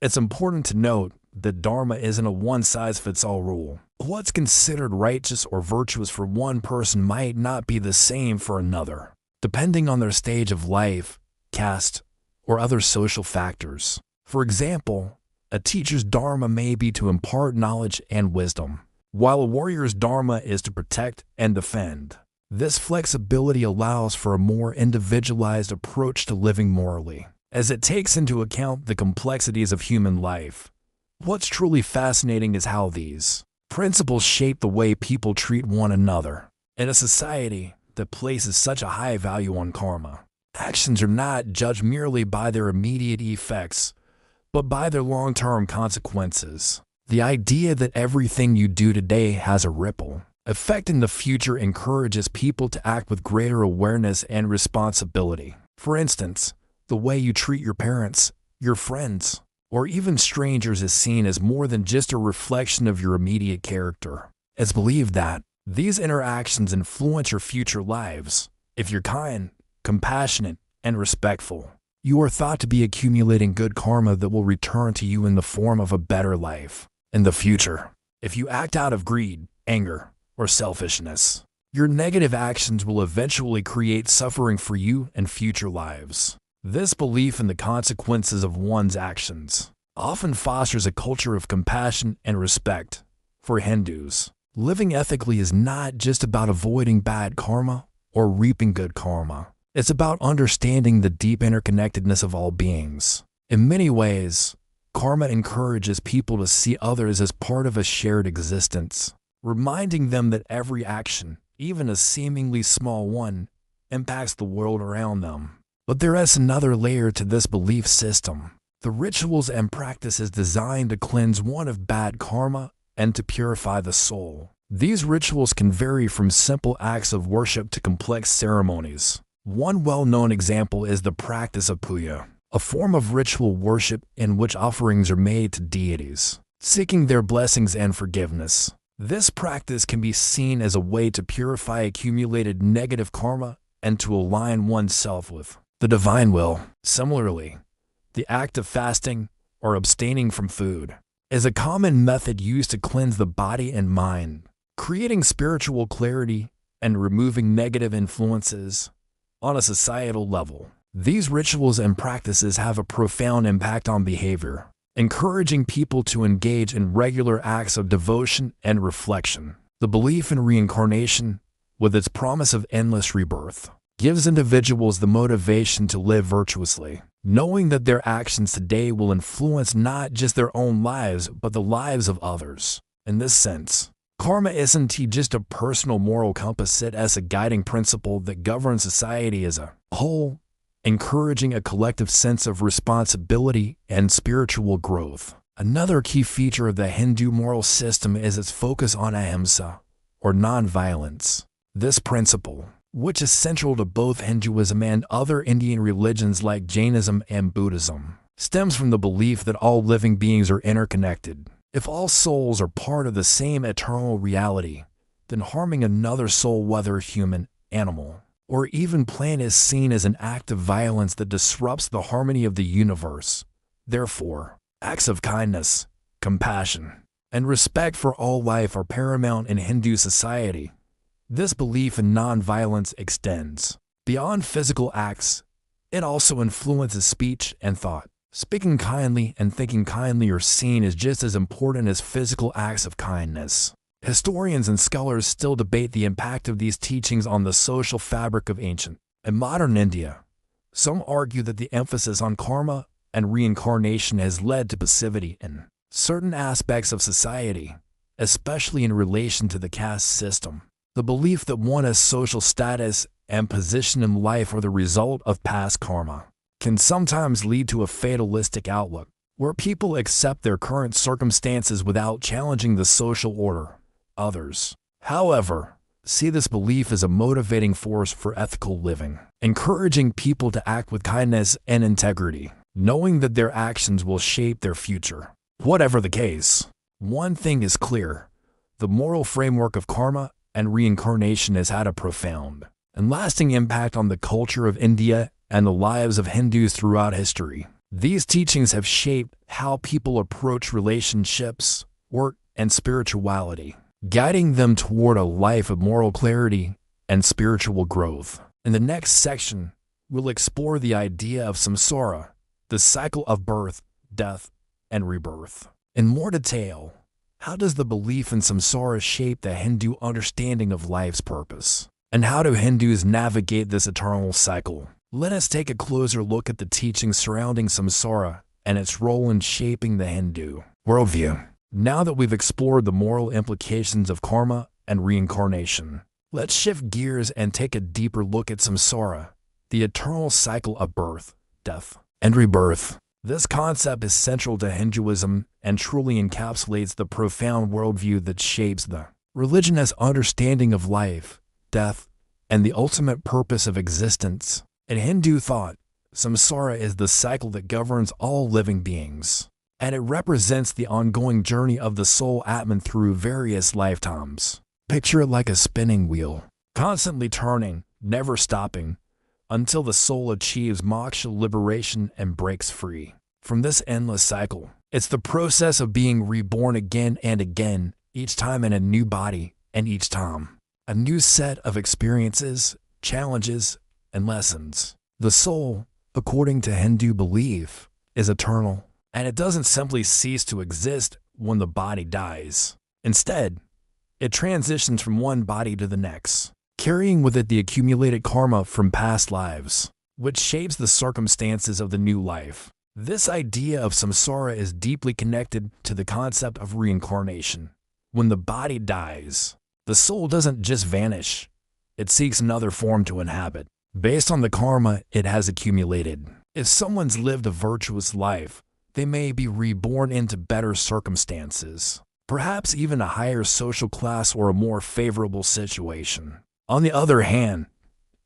it's important to note that dharma isn't a one-size-fits-all rule. What's considered righteous or virtuous for one person might not be the same for another, depending on their stage of life, caste, or other social factors. For example, a teacher's dharma may be to impart knowledge and wisdom, while a warrior's dharma is to protect and defend. This flexibility allows for a more individualized approach to living morally, as it takes into account the complexities of human life. What's truly fascinating is how these principles shape the way people treat one another. In a society that places such a high value on karma, actions are not judged merely by their immediate effects, but by their long-term consequences. The idea that everything you do today has a ripple effect in the future encourages people to act with greater awareness and responsibility. For instance, the way you treat your parents, your friends, or even strangers is seen as more than just a reflection of your immediate character. It's believed that these interactions influence your future lives. If you're kind, compassionate, and respectful, you are thought to be accumulating good karma that will return to you in the form of a better life in the future. If you act out of greed, anger, or selfishness, your negative actions will eventually create suffering for you and future lives. This belief in the consequences of one's actions often fosters a culture of compassion and respect. For Hindus, living ethically is not just about avoiding bad karma or reaping good karma. It's about understanding the deep interconnectedness of all beings. In many ways, karma encourages people to see others as part of a shared existence, reminding them that every action, even a seemingly small one, impacts the world around them. But there is another layer to this belief system. The rituals and practices designed to cleanse one of bad karma and to purify the soul. These rituals can vary from simple acts of worship to complex ceremonies. One well-known example is the practice of puja, a form of ritual worship in which offerings are made to deities, seeking their blessings and forgiveness. This practice can be seen as a way to purify accumulated negative karma and to align oneself with the divine will. Similarly, the act of fasting or abstaining from food is a common method used to cleanse the body and mind, creating spiritual clarity and removing negative influences on a societal level. These rituals and practices have a profound impact on behavior, encouraging people to engage in regular acts of devotion and reflection. The belief in reincarnation, with its promise of endless rebirth, gives individuals the motivation to live virtuously, knowing that their actions today will influence not just their own lives but the lives of others. In this sense, karma isn't just a personal moral compass, it as a guiding principle that governs society as a whole, encouraging a collective sense of responsibility and spiritual growth. Another key feature of the Hindu moral system is its focus on ahimsa, or non-violence. This principle, which is central to both Hinduism and other Indian religions like Jainism and Buddhism, stems from the belief that all living beings are interconnected. If all souls are part of the same eternal reality, then harming another soul, whether human, animal, or even plant, is seen as an act of violence that disrupts the harmony of the universe. Therefore, acts of kindness, compassion, and respect for all life are paramount in Hindu society. This belief in non-violence extends beyond physical acts. It also influences speech and thought. Speaking kindly and thinking kindly are seen as just as important as physical acts of kindness. Historians and scholars still debate the impact of these teachings on the social fabric of ancient and modern India. Some argue that the emphasis on karma and reincarnation has led to passivity in certain aspects of society, especially in relation to the caste system. The belief that one's social status and position in life are the result of past karma can sometimes lead to a fatalistic outlook, where people accept their current circumstances without challenging the social order. Others, however, see this belief as a motivating force for ethical living, encouraging people to act with kindness and integrity, knowing that their actions will shape their future. Whatever the case, one thing is clear: the moral framework of karma and reincarnation has had a profound and lasting impact on the culture of India and the lives of Hindus throughout history. These teachings have shaped how people approach relationships, work, and spirituality, guiding them toward a life of moral clarity and spiritual growth. In the next section, we'll explore the idea of samsara, the cycle of birth, death, and rebirth. In more detail, how does the belief in samsara shape the Hindu understanding of life's purpose? And how do Hindus navigate this eternal cycle? Let us take a closer look at the teachings surrounding samsara and its role in shaping the Hindu worldview. Now that we've explored the moral implications of karma and reincarnation, let's shift gears and take a deeper look at samsara, the eternal cycle of birth, death, and rebirth. This concept is central to Hinduism and truly encapsulates the profound worldview that shapes the religion's understanding of life, death, and the ultimate purpose of existence. In Hindu thought, samsara is the cycle that governs all living beings, and it represents the ongoing journey of the soul Atman through various lifetimes. Picture it like a spinning wheel, constantly turning, never stopping, until the soul achieves moksha, liberation, and breaks free from this endless cycle. It's the process of being reborn again and again, each time in a new body, and each time a new set of experiences, challenges, and lessons. The soul, according to Hindu belief, is eternal, and it doesn't simply cease to exist when the body dies. Instead, it transitions from one body to the next, carrying with it the accumulated karma from past lives, which shapes the circumstances of the new life. This idea of samsara is deeply connected to the concept of reincarnation. When the body dies, the soul doesn't just vanish, it seeks another form to inhabit, based on the karma it has accumulated. If someone's lived a virtuous life, they may be reborn into better circumstances, perhaps even a higher social class or a more favorable situation. On the other hand,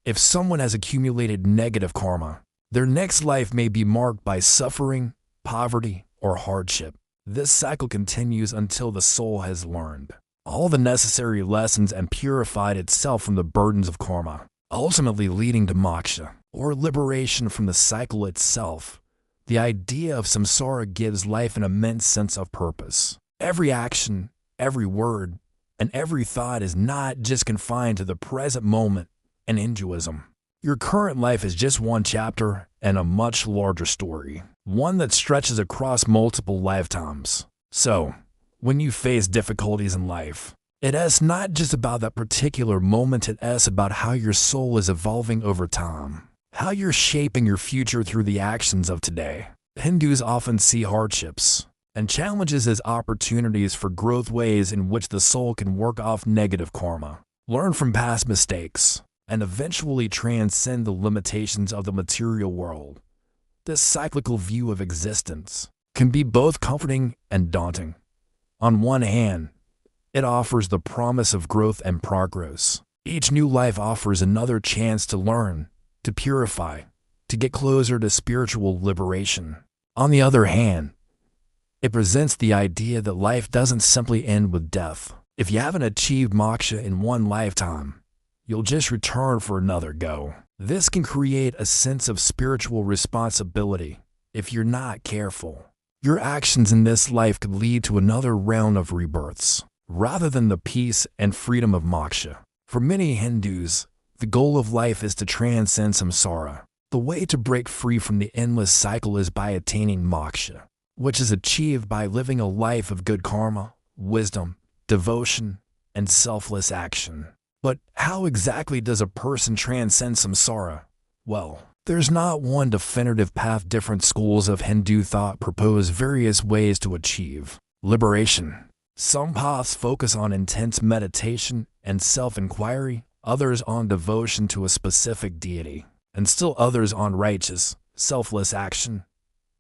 if someone has accumulated negative karma, their next life may be marked by suffering, poverty, or hardship. This cycle continues until the soul has learned all the necessary lessons and purified itself from the burdens of karma, ultimately leading to moksha, or liberation from the cycle itself. The idea of samsara gives life an immense sense of purpose. Every action, every word, and every thought is not just confined to the present moment in Hinduism. Your current life is just one chapter in a much larger story, one that stretches across multiple lifetimes. So, when you face difficulties in life, it is not just about that particular moment, it is about how your soul is evolving over time, how you're shaping your future through the actions of today. Hindus often see hardships and challenges as opportunities for growth, ways in which the soul can work off negative karma, learn from past mistakes, and eventually transcend the limitations of the material world. This cyclical view of existence can be both comforting and daunting. On one hand, it offers the promise of growth and progress. Each new life offers another chance to learn, to purify, to get closer to spiritual liberation. On the other hand, it presents the idea that life doesn't simply end with death. If you haven't achieved moksha in one lifetime, you'll just return for another go. This can create a sense of spiritual responsibility if you're not careful. Your actions in this life could lead to another round of rebirths, rather than the peace and freedom of moksha. For many Hindus, the goal of life is to transcend samsara. The way to break free from the endless cycle is by attaining moksha, which is achieved by living a life of good karma, wisdom, devotion, and selfless action. But how exactly does a person transcend samsara? Well, there's not one definitive path. Different schools of Hindu thought propose various ways to achieve liberation. Some paths focus on intense meditation and self-inquiry, others on devotion to a specific deity, and still others on righteous, selfless action.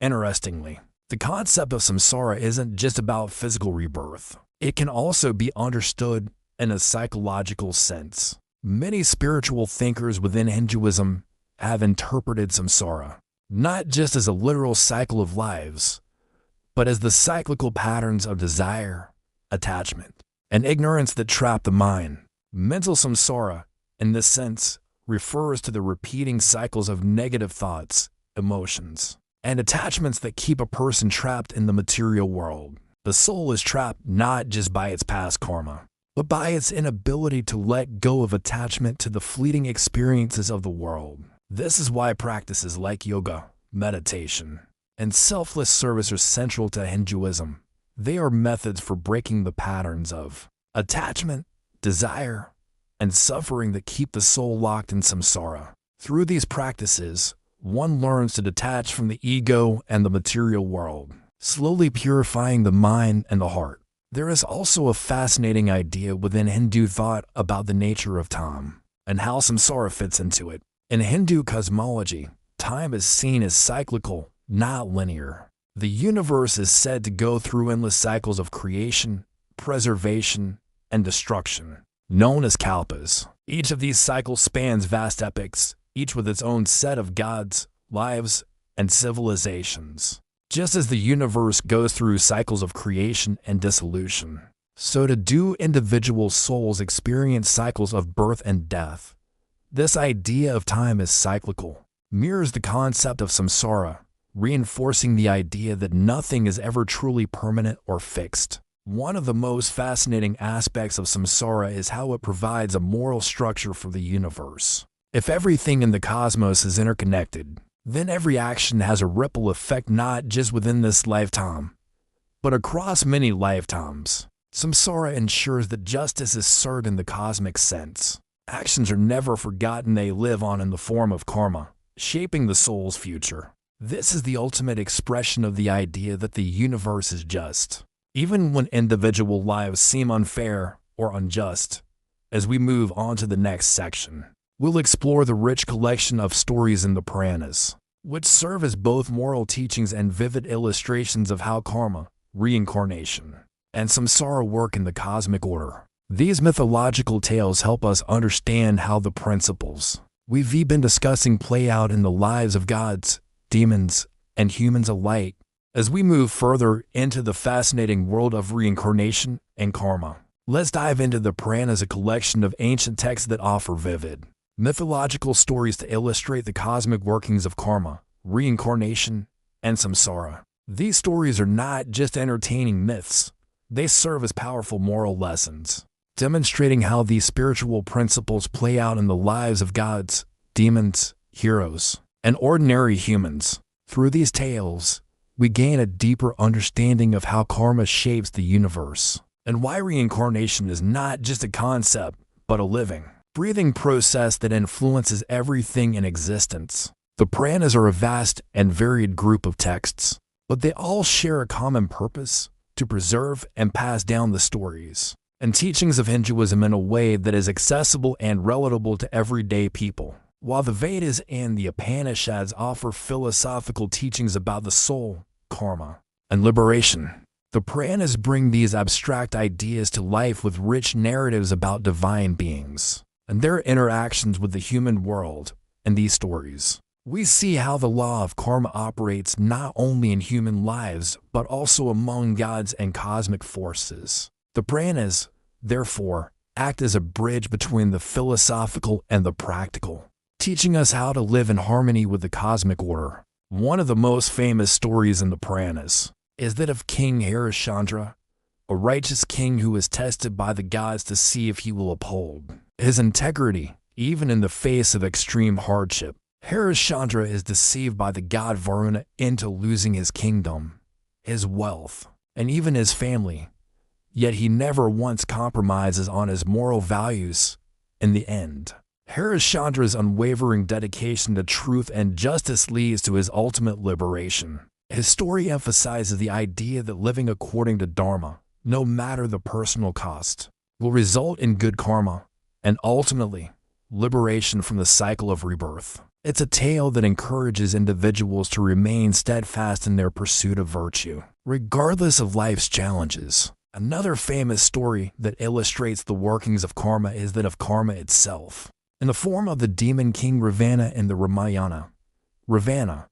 Interestingly, the concept of samsara isn't just about physical rebirth. It can also be understood in a psychological sense. Many spiritual thinkers within Hinduism have interpreted samsara not just as a literal cycle of lives, but as the cyclical patterns of desire, attachment, and ignorance that trap the mind. Mental samsara, in this sense, refers to the repeating cycles of negative thoughts, emotions, and attachments that keep a person trapped in the material world. The soul is trapped not just by its past karma, but by its inability to let go of attachment to the fleeting experiences of the world. This is why practices like yoga, meditation, and selfless service are central to Hinduism. They are methods for breaking the patterns of attachment, desire, and suffering that keep the soul locked in samsara. Through these practices, one learns to detach from the ego and the material world, slowly purifying the mind and the heart. There is also a fascinating idea within Hindu thought about the nature of time and how samsara fits into it. In Hindu cosmology, time is seen as cyclical, not linear. The universe is said to go through endless cycles of creation, preservation, and destruction, known as kalpas. Each of these cycles spans vast epochs, each with its own set of gods, lives, and civilizations. Just as the universe goes through cycles of creation and dissolution, so do individual souls experience cycles of birth and death. This idea of time as cyclical mirrors the concept of samsara, reinforcing the idea that nothing is ever truly permanent or fixed. One of the most fascinating aspects of samsara is how it provides a moral structure for the universe. If everything in the cosmos is interconnected, then every action has a ripple effect not just within this lifetime, but across many lifetimes. Samsara ensures that justice is served in the cosmic sense. Actions are never forgotten, they live on in the form of karma, shaping the soul's future. This is the ultimate expression of the idea that the universe is just, even when individual lives seem unfair or unjust. As we move on to the next section, we'll explore the rich collection of stories in the Puranas, which serve as both moral teachings and vivid illustrations of how karma, reincarnation, and samsara work in the cosmic order. These mythological tales help us understand how the principles we've been discussing play out in the lives of gods, demons, and humans alike as we move further into the fascinating world of reincarnation and karma. Let's dive into the Puranas, a collection of ancient texts that offer vivid mythological stories to illustrate the cosmic workings of karma, reincarnation, and samsara. These stories are not just entertaining myths, they serve as powerful moral lessons, demonstrating how these spiritual principles play out in the lives of gods, demons, heroes, and ordinary humans. Through these tales, we gain a deeper understanding of how karma shapes the universe, and why reincarnation is not just a concept, but a living, breathing process that influences everything in existence. The Puranas are a vast and varied group of texts, but they all share a common purpose: to preserve and pass down the stories and teachings of Hinduism in a way that is accessible and relatable to everyday people. While the Vedas and the Upanishads offer philosophical teachings about the soul, karma, and liberation, the Puranas bring these abstract ideas to life with rich narratives about divine beings and their interactions with the human world. In these stories, we see how the law of karma operates not only in human lives, but also among gods and cosmic forces. The Puranas, therefore, act as a bridge between the philosophical and the practical, teaching us how to live in harmony with the cosmic order. One of the most famous stories in the Puranas is that of King Harishchandra, a righteous king who is tested by the gods to see if he will uphold his integrity, even in the face of extreme hardship. Harishchandra is deceived by the god Varuna into losing his kingdom, his wealth, and even his family. Yet he never once compromises on his moral values. In the end, Harishchandra's unwavering dedication to truth and justice leads to his ultimate liberation. His story emphasizes the idea that living according to Dharma, no matter the personal cost, will result in good karma and ultimately liberation from the cycle of rebirth. It's a tale that encourages individuals to remain steadfast in their pursuit of virtue, regardless of life's challenges. Another famous story that illustrates the workings of karma is that of karma itself. In the form of the demon king Ravana in the Ramayana, Ravana,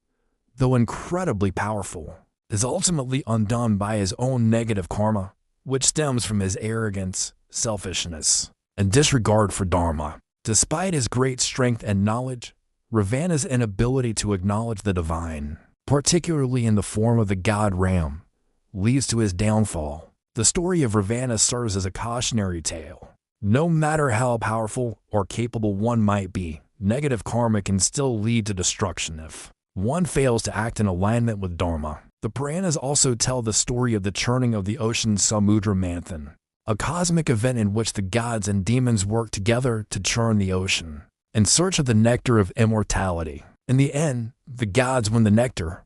though incredibly powerful, is ultimately undone by his own negative karma, which stems from his arrogance, selfishness, and disregard for Dharma. Despite his great strength and knowledge, Ravana's inability to acknowledge the divine, particularly in the form of the god Ram, leads to his downfall. The story of Ravana serves as a cautionary tale. No matter how powerful or capable one might be, negative karma can still lead to destruction if one fails to act in alignment with Dharma. The Puranas also tell the story of the churning of the ocean Samudra Manthan, a cosmic event in which the gods and demons work together to churn the ocean, in search of the nectar of immortality. In the end, the gods win the nectar,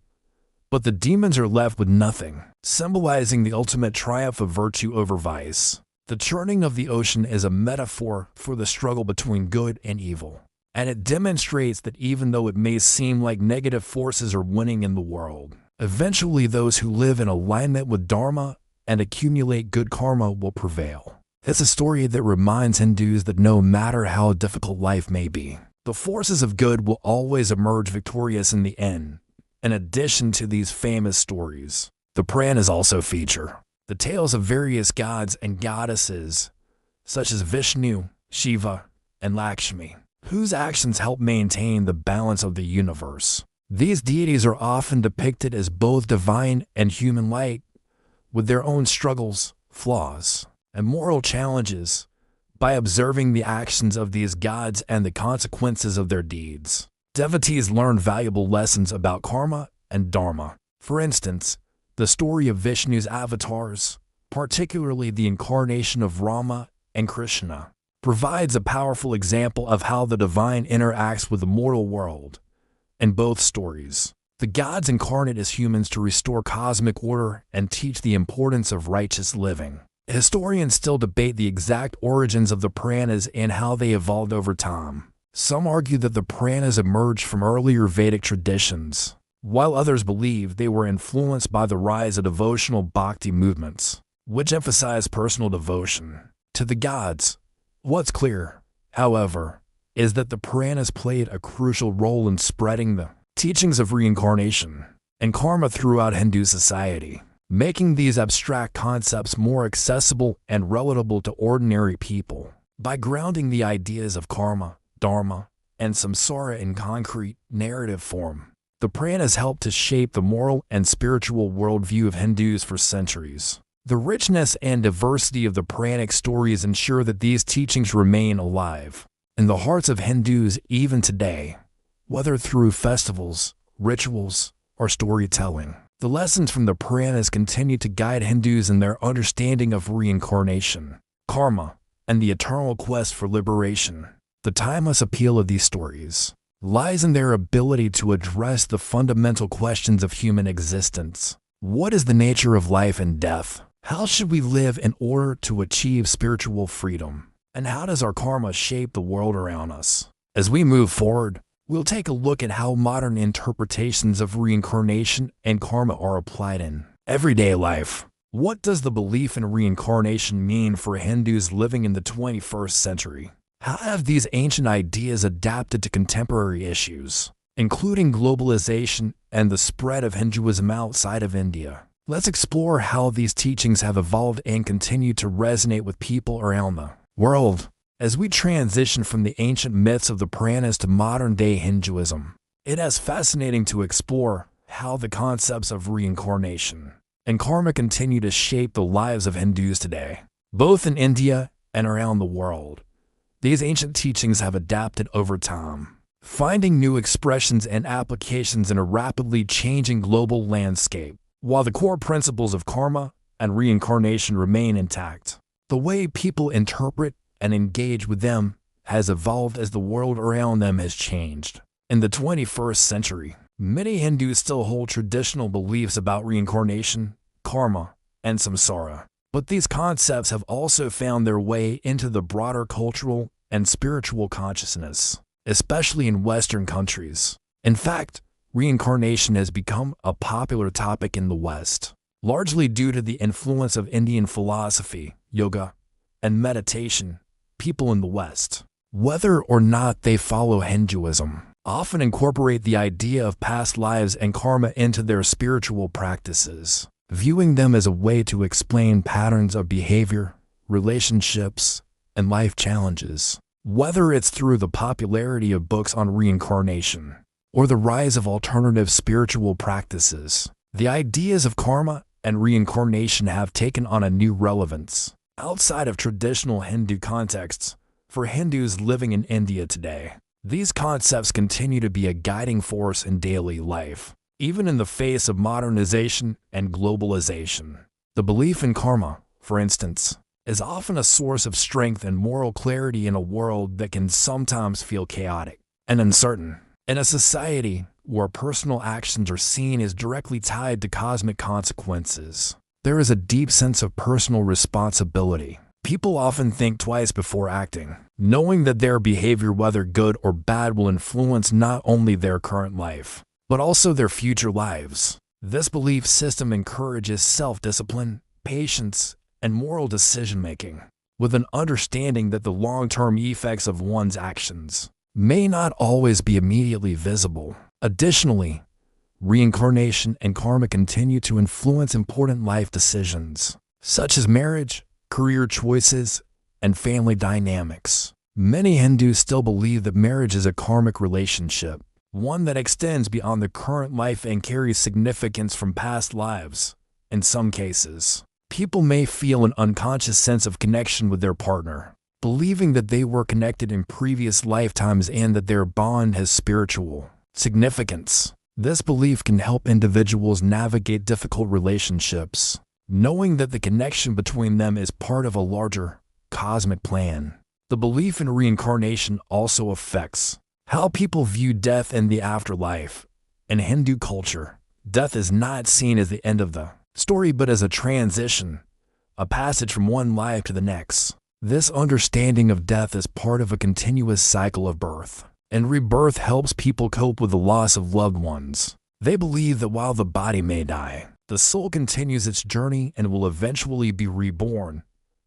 but the demons are left with nothing, symbolizing the ultimate triumph of virtue over vice. The churning of the ocean is a metaphor for the struggle between good and evil, and it demonstrates that even though it may seem like negative forces are winning in the world, eventually those who live in alignment with Dharma and accumulate good karma will prevail. It's a story that reminds Hindus that no matter how difficult life may be, the forces of good will always emerge victorious in the end. In addition to these famous stories, the Puranas also feature the tales of various gods and goddesses, such as Vishnu, Shiva, and Lakshmi, whose actions help maintain the balance of the universe. These deities are often depicted as both divine and human-like, with their own struggles, flaws, and moral challenges. By observing the actions of these gods and the consequences of their deeds, devotees learn valuable lessons about karma and dharma. For instance, the story of Vishnu's avatars, particularly the incarnation of Rama and Krishna, provides a powerful example of how the divine interacts with the mortal world. In both stories, the gods incarnate as humans to restore cosmic order and teach the importance of righteous living. Historians still debate the exact origins of the Puranas and how they evolved over time. Some argue that the pranas emerged from earlier Vedic traditions, while others believe they were influenced by the rise of devotional bhakti movements, which emphasize personal devotion to the gods. What's clear, however, is that the pranas played a crucial role in spreading the teachings of reincarnation and karma throughout Hindu society, making these abstract concepts more accessible and relatable to ordinary people. By grounding the ideas of karma, dharma, and samsara in concrete, narrative form, the pranas helped to shape the moral and spiritual worldview of Hindus for centuries. The richness and diversity of the pranic stories ensure that these teachings remain alive in the hearts of Hindus even today, whether through festivals, rituals, or storytelling. The lessons from the Puranas continue to guide Hindus in their understanding of reincarnation, karma, and the eternal quest for liberation. The timeless appeal of these stories lies in their ability to address the fundamental questions of human existence. What is the nature of life and death? How should we live in order to achieve spiritual freedom? And how does our karma shape the world around us? As we move forward, we'll take a look at how modern interpretations of reincarnation and karma are applied in everyday life. What does the belief in reincarnation mean for Hindus living in the 21st century? How have these ancient ideas adapted to contemporary issues, including globalization and the spread of Hinduism outside of India? Let's explore how these teachings have evolved and continue to resonate with people around the world. As we transition from the ancient myths of the Puranas to modern-day Hinduism, it is fascinating to explore how the concepts of reincarnation and karma continue to shape the lives of Hindus today, both in India and around the world. These ancient teachings have adapted over time, finding new expressions and applications in a rapidly changing global landscape. While the core principles of karma and reincarnation remain intact, the way people interpret and engage with them has evolved as the world around them has changed. In the 21st century, many Hindus still hold traditional beliefs about reincarnation, karma, and samsara, but these concepts have also found their way into the broader cultural and spiritual consciousness, especially in Western countries. In fact, reincarnation has become a popular topic in the West, largely due to the influence of Indian philosophy, yoga, and meditation. People in the West, whether or not they follow Hinduism, often incorporate the idea of past lives and karma into their spiritual practices, viewing them as a way to explain patterns of behavior, relationships, and life challenges. Whether it's through the popularity of books on reincarnation or the rise of alternative spiritual practices, the ideas of karma and reincarnation have taken on a new relevance outside of traditional Hindu contexts. For Hindus living in India today, these concepts continue to be a guiding force in daily life, even in the face of modernization and globalization. The belief in karma, for instance, is often a source of strength and moral clarity in a world that can sometimes feel chaotic and uncertain. In a society where personal actions are seen as directly tied to cosmic consequences, there is a deep sense of personal responsibility. People often think twice before acting, knowing that their behavior, whether good or bad, will influence not only their current life, but also their future lives. This belief system encourages self-discipline, patience, and moral decision-making, with an understanding that the long-term effects of one's actions may not always be immediately visible. Additionally, reincarnation and karma continue to influence important life decisions, such as marriage, career choices, and family dynamics. Many Hindus still believe that marriage is a karmic relationship, one that extends beyond the current life and carries significance from past lives. In some cases, people may feel an unconscious sense of connection with their partner, believing that they were connected in previous lifetimes and that their bond has spiritual significance. This belief can help individuals navigate difficult relationships, knowing that the connection between them is part of a larger, cosmic plan. The belief in reincarnation also affects how people view death and the afterlife. In Hindu culture, death is not seen as the end of the story but as a transition, a passage from one life to the next. This understanding of death is part of a continuous cycle of birth and rebirth helps people cope with the loss of loved ones. They believe that while the body may die, the soul continues its journey and will eventually be reborn.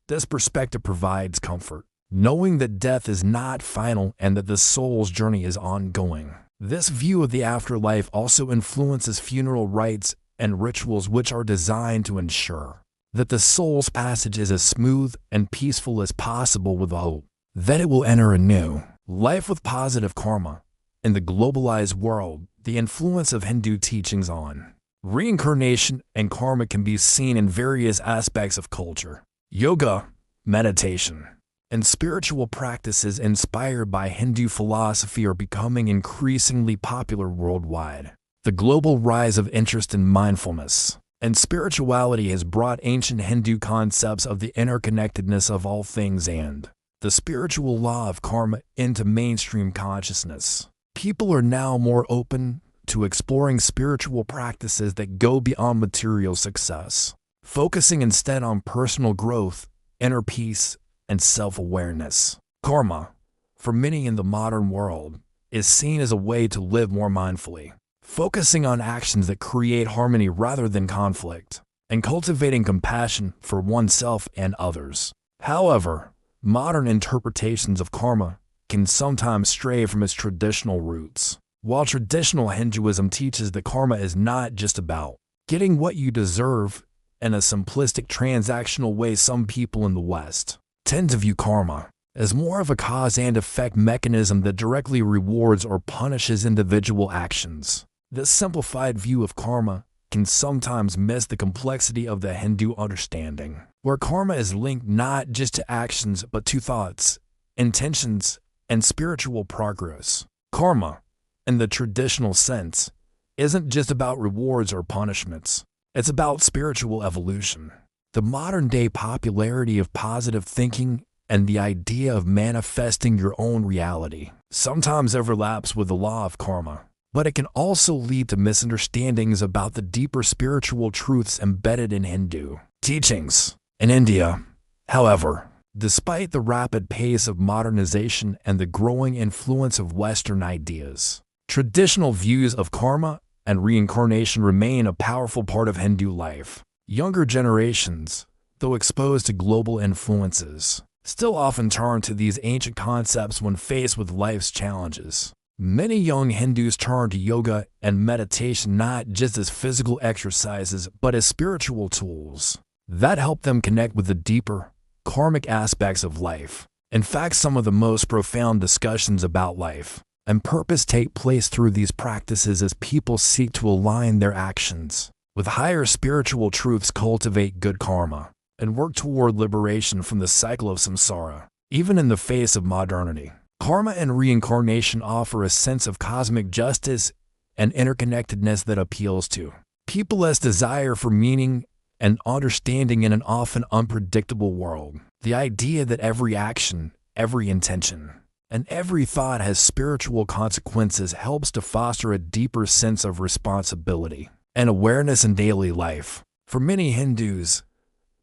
This perspective provides comfort, knowing that death is not final and that the soul's journey is ongoing. This view of the afterlife also influences funeral rites and rituals which are designed to ensure that the soul's passage is as smooth and peaceful as possible with the hope that it will enter a new life with positive karma. In the globalized world, the influence of Hindu teachings on reincarnation and karma can be seen in various aspects of culture. Yoga, meditation, and spiritual practices inspired by Hindu philosophy are becoming increasingly popular worldwide. The global rise of interest in mindfulness and spirituality has brought ancient Hindu concepts of the interconnectedness of all things and the spiritual law of karma into mainstream consciousness. People are now more open to exploring spiritual practices that go beyond material success, focusing instead on personal growth, inner peace, and self-awareness. Karma, for many in the modern world, is seen as a way to live more mindfully, focusing on actions that create harmony rather than conflict, and cultivating compassion for oneself and others. However, modern interpretations of karma can sometimes stray from its traditional roots. While traditional Hinduism teaches that karma is not just about getting what you deserve in a simplistic transactional way, some people in the West tend to view karma as more of a cause and effect mechanism that directly rewards or punishes individual actions. This simplified view of karma can sometimes miss the complexity of the Hindu understanding, where karma is linked not just to actions but to thoughts, intentions, and spiritual progress. Karma, in the traditional sense, isn't just about rewards or punishments. It's about spiritual evolution. The modern-day popularity of positive thinking and the idea of manifesting your own reality sometimes overlaps with the law of karma, but it can also lead to misunderstandings about the deeper spiritual truths embedded in Hindu teachings. In India, however, despite the rapid pace of modernization and the growing influence of Western ideas, traditional views of karma and reincarnation remain a powerful part of Hindu life. Younger generations, though exposed to global influences, still often turn to these ancient concepts when faced with life's challenges. Many young Hindus turn to yoga and meditation not just as physical exercises but as spiritual tools that help them connect with the deeper, karmic aspects of life. In fact, some of the most profound discussions about life and purpose take place through these practices as people seek to align their actions with higher spiritual truths, cultivate good karma, and work toward liberation from the cycle of samsara. Even in the face of modernity, karma and reincarnation offer a sense of cosmic justice and interconnectedness that appeals to people's desire for meaning and understanding in an often unpredictable world. The idea that every action, every intention, and every thought has spiritual consequences helps to foster a deeper sense of responsibility and awareness in daily life. For many Hindus,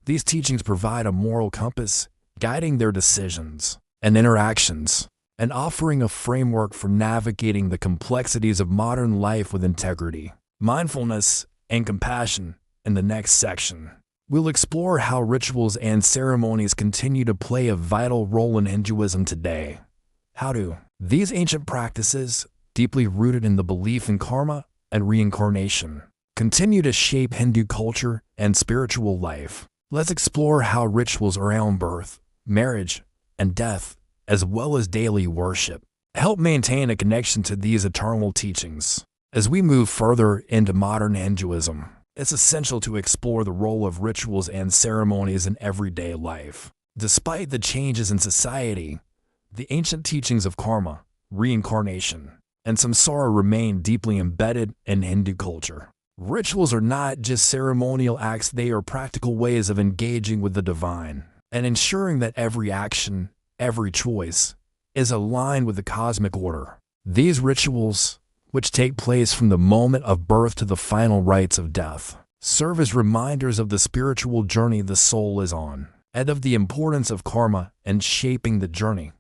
these teachings provide a moral compass, guiding their decisions and interactions, and offering a framework for navigating the complexities of modern life with integrity, mindfulness, and compassion. In the next section, we'll explore how rituals and ceremonies continue to play a vital role in Hinduism today. How do these ancient practices, deeply rooted in the belief in karma and reincarnation, continue to shape Hindu culture and spiritual life? Let's explore how rituals around birth, marriage, and death, as well as daily worship, help maintain a connection to these eternal teachings. As we move further into modern Hinduism, it's essential to explore the role of rituals and ceremonies in everyday life. Despite the changes in society, the ancient teachings of karma, reincarnation, and samsara remain deeply embedded in Hindu culture. Rituals are not just ceremonial acts, they are practical ways of engaging with the divine and ensuring that every action, every choice, is aligned with the cosmic order. These rituals, which take place from the moment of birth to the final rites of death, serve as reminders of the spiritual journey the soul is on and of the importance of karma and shaping the journey.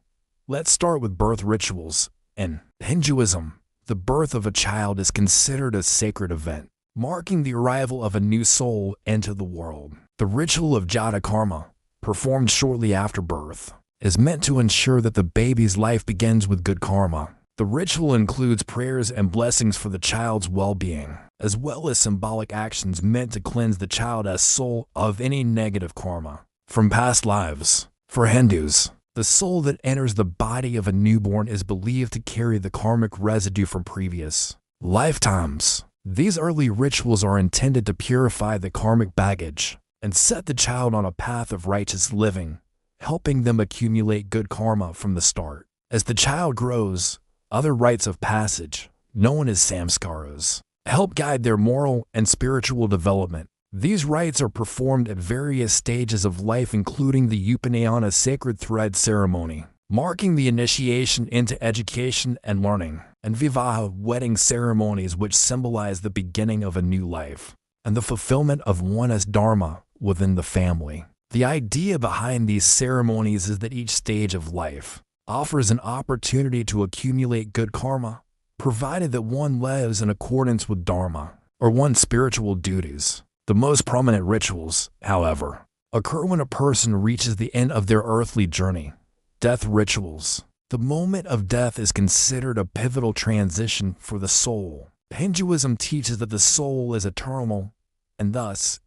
Let's start with birth rituals. In Hinduism, the birth of a child is considered a sacred event, marking the arrival of a new soul into the world. The ritual of Jata Karma, performed shortly after birth, is meant to ensure that the baby's life begins with good karma. The ritual includes prayers and blessings for the child's well-being, as well as symbolic actions meant to cleanse the child as soul of any negative karma from past lives. For Hindus, the soul that enters the body of a newborn is believed to carry the karmic residue from previous lifetimes. These early rituals are intended to purify the karmic baggage and set the child on a path of righteous living, helping them accumulate good karma from the start. As the child grows, other rites of passage, known as samskaras, help guide their moral and spiritual development. These rites are performed at various stages of life, including the Upanayana sacred thread ceremony, marking the initiation into education and learning, and Vivaha wedding ceremonies, which symbolize the beginning of a new life and the fulfillment of one's dharma within the family. The idea behind these ceremonies is that each stage of life offers an opportunity to accumulate good karma, provided that one lives in accordance with dharma or one's spiritual duties. The most prominent rituals, however, occur when a person reaches the end of their earthly journey. Death rituals. The moment of death is considered a pivotal transition for the soul. Hinduism teaches that the soul is eternal, and thus,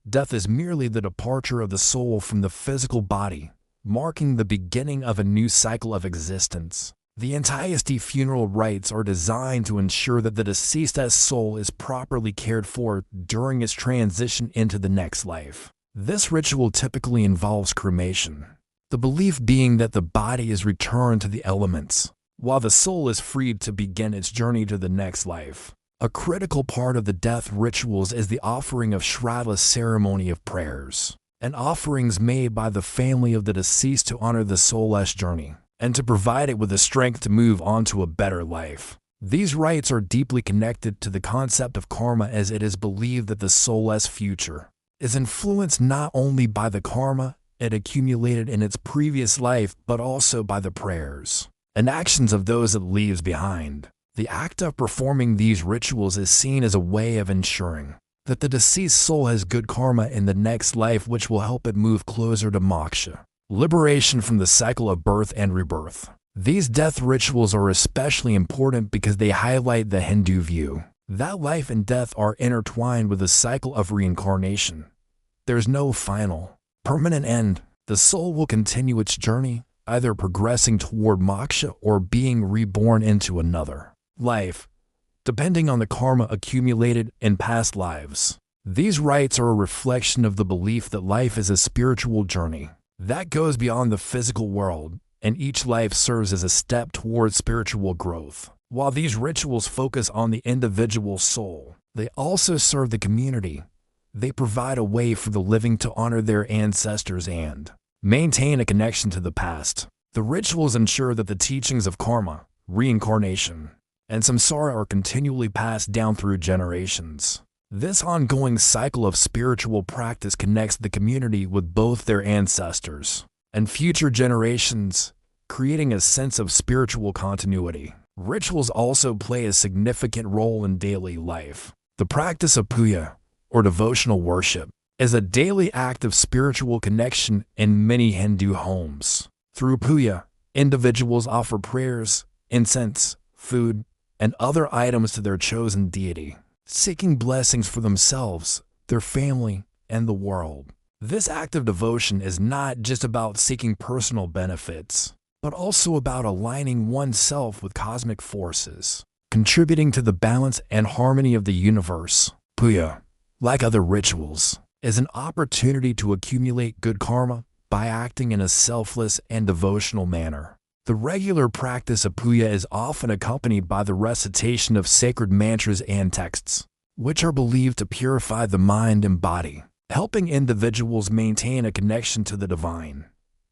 death is merely the departure of the soul from the physical body, marking the beginning of a new cycle of existence. The entiety funeral rites are designed to ensure that the deceased's soul is properly cared for during its transition into the next life. This ritual typically involves cremation, the belief being that the body is returned to the elements, while the soul is freed to begin its journey to the next life. A critical part of the death rituals is the offering of Shraddha ceremony of prayers, and offerings made by the family of the deceased to honor the soul's journey and to provide it with the strength to move on to a better life. These rites are deeply connected to the concept of karma, as it is believed that the soul's future is influenced not only by the karma it accumulated in its previous life, but also by the prayers and actions of those it leaves behind. The act of performing these rituals is seen as a way of ensuring that the deceased soul has good karma in the next life, which will help it move closer to moksha, liberation from the cycle of birth and rebirth. These death rituals are especially important because they highlight the Hindu view that life and death are intertwined with the cycle of reincarnation. There's no final, permanent end. The soul will continue its journey, either progressing toward moksha or being reborn into another life, depending on the karma accumulated in past lives. These rites are a reflection of the belief that life is a spiritual journey that goes beyond the physical world, and each life serves as a step towards spiritual growth. While these rituals focus on the individual soul, they also serve the community. They provide a way for the living to honor their ancestors and maintain a connection to the past. The rituals ensure that the teachings of karma, reincarnation, and samsara are continually passed down through generations. This ongoing cycle of spiritual practice connects the community with both their ancestors and future generations, creating a sense of spiritual continuity. Rituals also play a significant role in daily life. The practice of puja, or devotional worship, is a daily act of spiritual connection in many Hindu homes. Through puja, individuals offer prayers, incense, food, and other items to their chosen deity, seeking blessings for themselves, their family, and the world. This act of devotion is not just about seeking personal benefits, but also about aligning oneself with cosmic forces, contributing to the balance and harmony of the universe. Puja, like other rituals, is an opportunity to accumulate good karma by acting in a selfless and devotional manner. The regular practice of puja is often accompanied by the recitation of sacred mantras and texts, which are believed to purify the mind and body, helping individuals maintain a connection to the divine.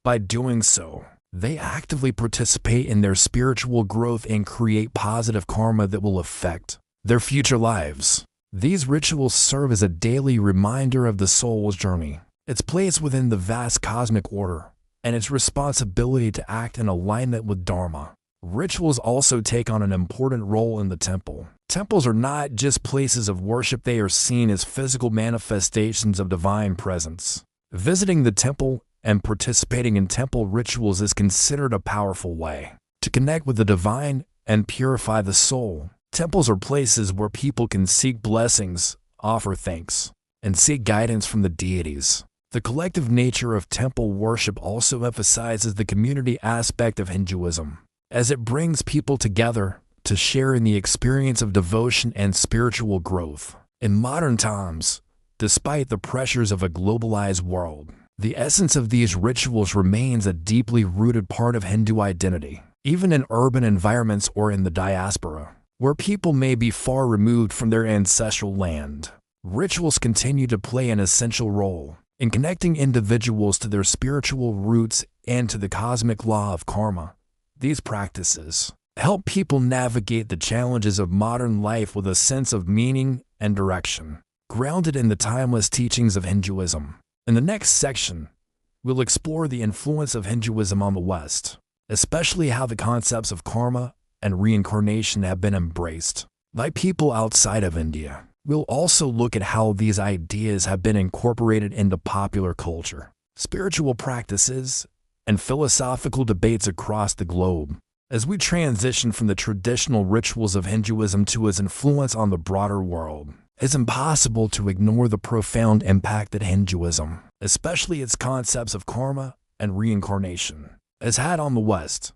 By doing so, they actively participate in their spiritual growth and create positive karma that will affect their future lives. These rituals serve as a daily reminder of the soul's journey, its place within the vast cosmic order, and its responsibility to act in alignment with Dharma. Rituals also take on an important role in the temple. Temples are not just places of worship, they are seen as physical manifestations of divine presence. Visiting the temple and participating in temple rituals is considered a powerful way to connect with the divine and purify the soul. Temples are places where people can seek blessings, offer thanks, and seek guidance from the deities. The collective nature of temple worship also emphasizes the community aspect of Hinduism, as it brings people together to share in the experience of devotion and spiritual growth. In modern times, despite the pressures of a globalized world, the essence of these rituals remains a deeply rooted part of Hindu identity, even in urban environments or in the diaspora, where people may be far removed from their ancestral land. Rituals continue to play an essential role in connecting individuals to their spiritual roots and to the cosmic law of karma. These practices help people navigate the challenges of modern life with a sense of meaning and direction, grounded in the timeless teachings of Hinduism. In the next section, we'll explore the influence of Hinduism on the West, especially how the concepts of karma and reincarnation have been embraced by people outside of India. We'll also look at how these ideas have been incorporated into popular culture, spiritual practices, and philosophical debates across the globe. As we transition from the traditional rituals of Hinduism to its influence on the broader world, it's impossible to ignore the profound impact that Hinduism, especially its concepts of karma and reincarnation, has had on the West.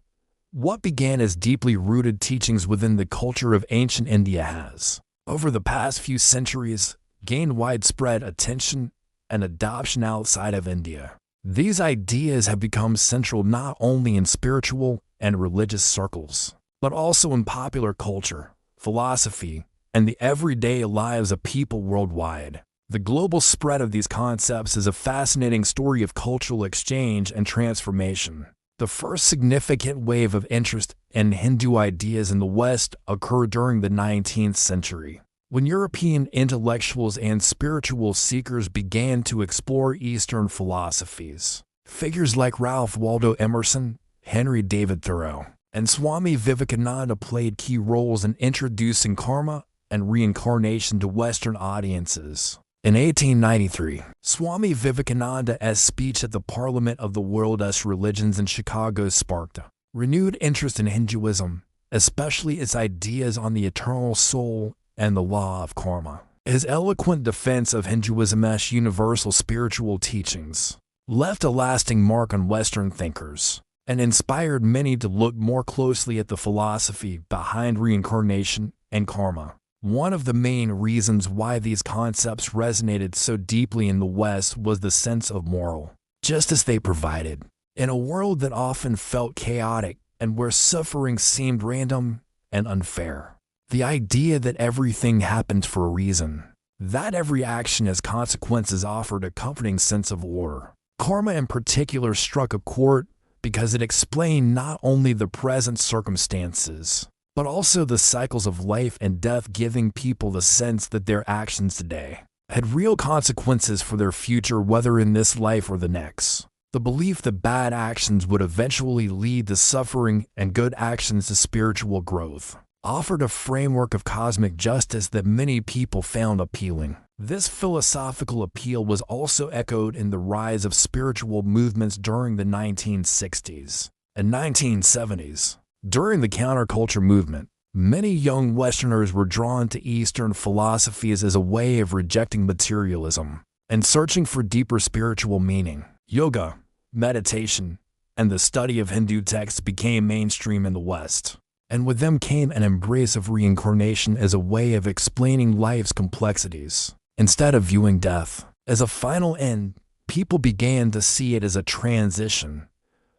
What began as deeply rooted teachings within the culture of ancient India has, over the past few centuries, gained widespread attention and adoption outside of India. These ideas have become central not only in spiritual and religious circles, but also in popular culture, philosophy, and the everyday lives of people worldwide. The global spread of these concepts is a fascinating story of cultural exchange and transformation. The first significant wave of interest in Hindu ideas in the West occurred during the 19th century, when European intellectuals and spiritual seekers began to explore Eastern philosophies. Figures like Ralph Waldo Emerson, Henry David Thoreau, and Swami Vivekananda played key roles in introducing karma and reincarnation to Western audiences. In 1893, Swami Vivekananda's speech at the Parliament of the World's Religions in Chicago sparked renewed interest in Hinduism, especially its ideas on the eternal soul and the law of karma. His eloquent defense of Hinduism's universal spiritual teachings left a lasting mark on Western thinkers and inspired many to look more closely at the philosophy behind reincarnation and karma. One of the main reasons why these concepts resonated so deeply in the West was the sense of moral justice they provided. In a world that often felt chaotic and where suffering seemed random and unfair, the idea that everything happened for a reason, that every action has consequences, offered a comforting sense of order. Karma in particular struck a chord because it explained not only the present circumstances, but also the cycles of life and death, giving people the sense that their actions today had real consequences for their future, whether in this life or the next. The belief that bad actions would eventually lead to suffering and good actions to spiritual growth offered a framework of cosmic justice that many people found appealing. This philosophical appeal was also echoed in the rise of spiritual movements during the 1960s and 1970s. During the counterculture movement, many young Westerners were drawn to Eastern philosophies as a way of rejecting materialism and searching for deeper spiritual meaning. Yoga, meditation, and the study of Hindu texts became mainstream in the West, and with them came an embrace of reincarnation as a way of explaining life's complexities. Instead of viewing death as a final end, people began to see it as a transition,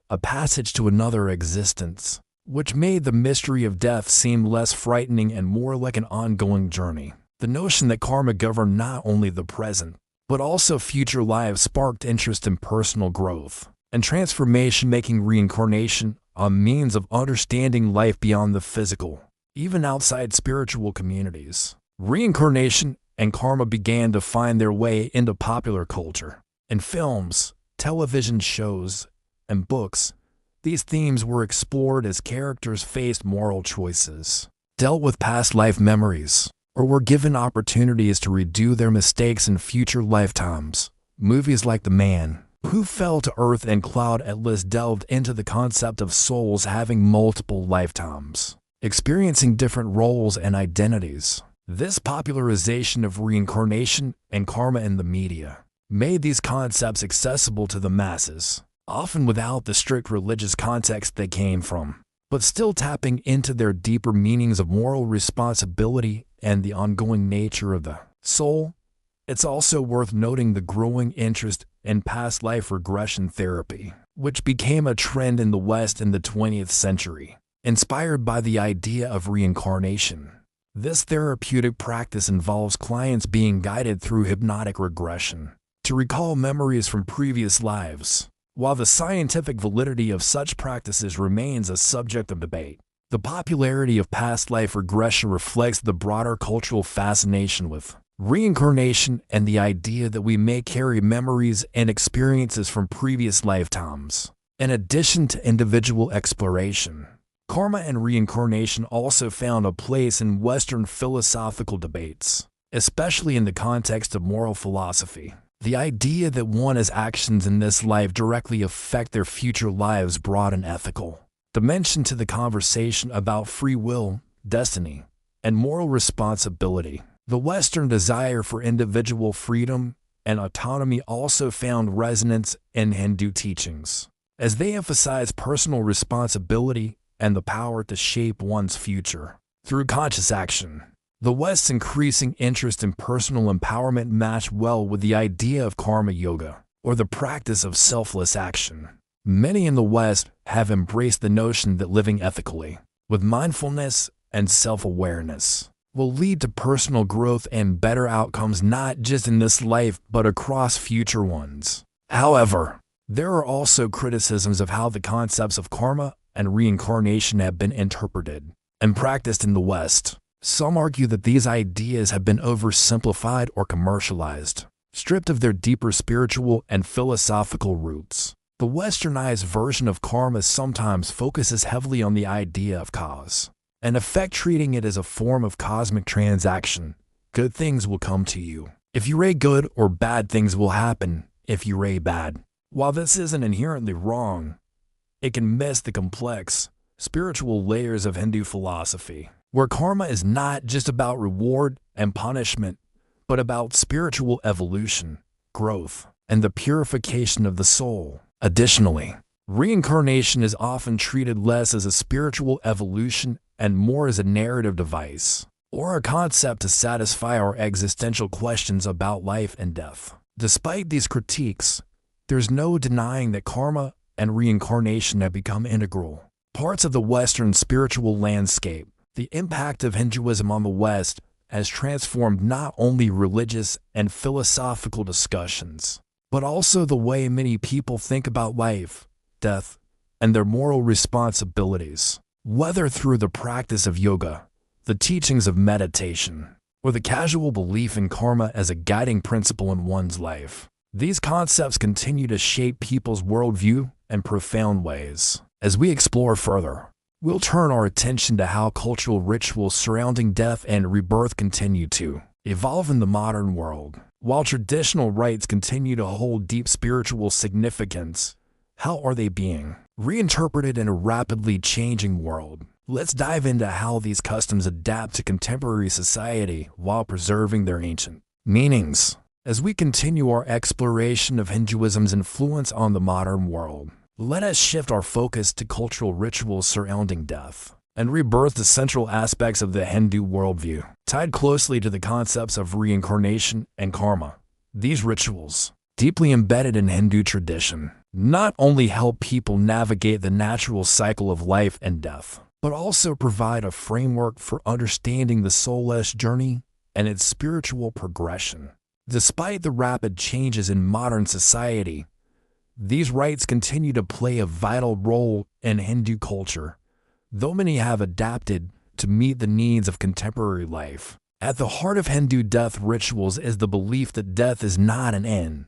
a passage to another existence, which made the mystery of death seem less frightening and more like an ongoing journey. The notion that karma governed not only the present, but also future lives sparked interest in personal growth and transformation, making reincarnation a means of understanding life beyond the physical, even outside spiritual communities. Reincarnation and karma began to find their way into popular culture, In films, television shows, and books, these themes were explored as characters faced moral choices, dealt with past life memories, or were given opportunities to redo their mistakes in future lifetimes. Movies like The Man Who Fell to Earth and Cloud Atlas delved into the concept of souls having multiple lifetimes, experiencing different roles and identities. This popularization of reincarnation and karma in the media made these concepts accessible to the masses, often without the strict religious context they came from, but still tapping into their deeper meanings of moral responsibility and the ongoing nature of the soul. It's also worth noting the growing interest in past life regression therapy, which became a trend in the West in the 20th century, inspired by the idea of reincarnation. This therapeutic practice involves clients being guided through hypnotic regression to recall memories from previous lives. While the scientific validity of such practices remains a subject of debate, the popularity of past life regression reflects the broader cultural fascination with reincarnation and the idea that we may carry memories and experiences from previous lifetimes. In addition to individual exploration, karma and reincarnation also found a place in Western philosophical debates, especially in the context of moral philosophy. The idea that one's actions in this life directly affect their future lives brought an ethical dimension to the conversation about free will, destiny, and moral responsibility. The Western desire for individual freedom and autonomy also found resonance in Hindu teachings, as they emphasize personal responsibility and the power to shape one's future through conscious action. The West's increasing interest in personal empowerment matched well with the idea of karma yoga, or the practice of selfless action. Many in the West have embraced the notion that living ethically, with mindfulness and self-awareness, will lead to personal growth and better outcomes not just in this life but across future ones. However, there are also criticisms of how the concepts of karma and reincarnation have been interpreted and practiced in the West. Some argue that these ideas have been oversimplified or commercialized, stripped of their deeper spiritual and philosophical roots. The westernized version of karma sometimes focuses heavily on the idea of cause and effect, treating it as a form of cosmic transaction. Good things will come to you if you ray good, or bad things will happen if you ray bad. While this isn't inherently wrong, it can miss the complex, spiritual layers of Hindu philosophy, where karma is not just about reward and punishment, but about spiritual evolution, growth, and the purification of the soul. Additionally, reincarnation is often treated less as a spiritual evolution and more as a narrative device, or a concept to satisfy our existential questions about life and death. Despite these critiques, there's no denying that karma and reincarnation have become integral parts of the Western spiritual landscape. The impact of Hinduism on the West has transformed not only religious and philosophical discussions, but also the way many people think about life, death, and their moral responsibilities. Whether through the practice of yoga, the teachings of meditation, or the casual belief in karma as a guiding principle in one's life, these concepts continue to shape people's worldview in profound ways. As we explore further, we'll turn our attention to how cultural rituals surrounding death and rebirth continue to evolve in the modern world. While traditional rites continue to hold deep spiritual significance, how are they being reinterpreted in a rapidly changing world? Let's dive into how these customs adapt to contemporary society while preserving their ancient meanings. As we continue our exploration of Hinduism's influence on the modern world, let us shift our focus to cultural rituals surrounding death and rebirth, the central aspects of the Hindu worldview, tied closely to the concepts of reincarnation and karma. These rituals, deeply embedded in Hindu tradition, not only help people navigate the natural cycle of life and death, but also provide a framework for understanding the soul's journey and its spiritual progression. Despite the rapid changes in modern society, these rites continue to play a vital role in Hindu culture, though many have adapted to meet the needs of contemporary life. At the heart of Hindu death rituals is the belief that death is not an end,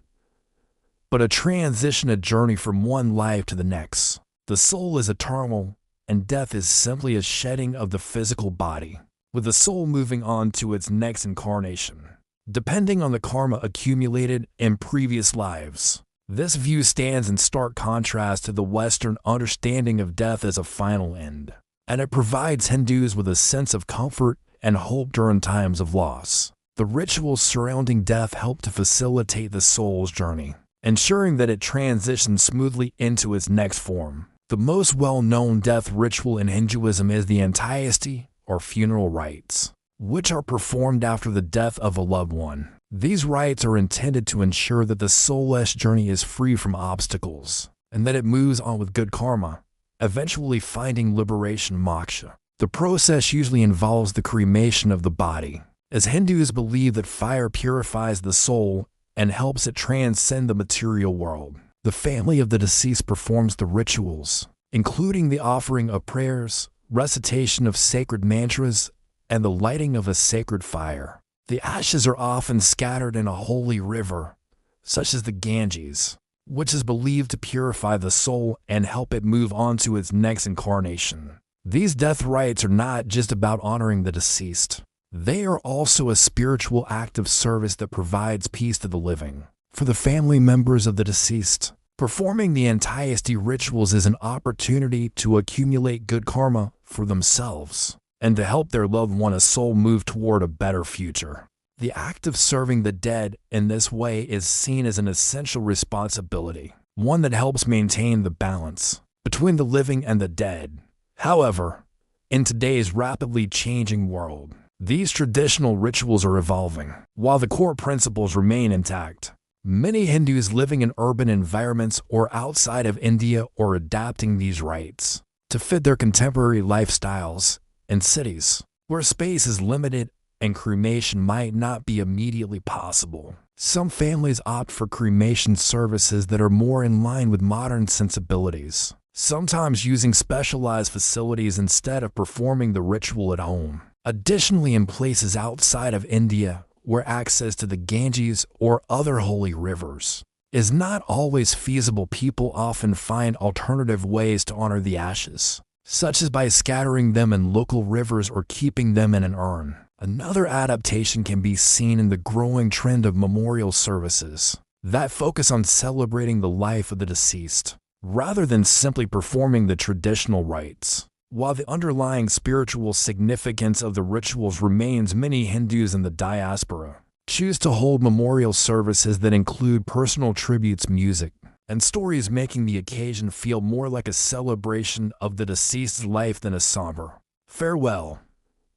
but a transition, a journey from one life to the next. The soul is eternal, and death is simply a shedding of the physical body, with the soul moving on to its next incarnation, depending on the karma accumulated in previous lives. This view stands in stark contrast to the Western understanding of death as a final end, and it provides Hindus with a sense of comfort and hope during times of loss. The rituals surrounding death help to facilitate the soul's journey, ensuring that it transitions smoothly into its next form. The most well-known death ritual in Hinduism is the antiesti, or funeral rites, which are performed after the death of a loved one. These rites are intended to ensure that the soul's journey is free from obstacles, and that it moves on with good karma, eventually finding liberation, moksha. The process usually involves the cremation of the body, as Hindus believe that fire purifies the soul and helps it transcend the material world. The family of the deceased performs the rituals, including the offering of prayers, recitation of sacred mantras, and the lighting of a sacred fire. The ashes are often scattered in a holy river, such as the Ganges, which is believed to purify the soul and help it move on to its next incarnation. These death rites are not just about honoring the deceased. They are also a spiritual act of service that provides peace to the living. For the family members of the deceased, performing the antiesti rituals is an opportunity to accumulate good karma for themselves and to help their loved one, a soul, move toward a better future. The act of serving the dead in this way is seen as an essential responsibility, one that helps maintain the balance between the living and the dead. However, in today's rapidly changing world, these traditional rituals are evolving. While the core principles remain intact, many Hindus living in urban environments or outside of India are adapting these rites to fit their contemporary lifestyles. In cities where space is limited and cremation might not be immediately possible, some families opt for cremation services that are more in line with modern sensibilities, sometimes using specialized facilities instead of performing the ritual at home. Additionally, in places outside of India where access to the Ganges or other holy rivers is not always feasible, people often find alternative ways to honor the ashes, such as by scattering them in local rivers or keeping them in an urn. Another adaptation can be seen in the growing trend of memorial services that focus on celebrating the life of the deceased, rather than simply performing the traditional rites. While the underlying spiritual significance of the rituals remains, many Hindus in the diaspora choose to hold memorial services that include personal tributes, music, and stories, making the occasion feel more like a celebration of the deceased's life than a somber farewell.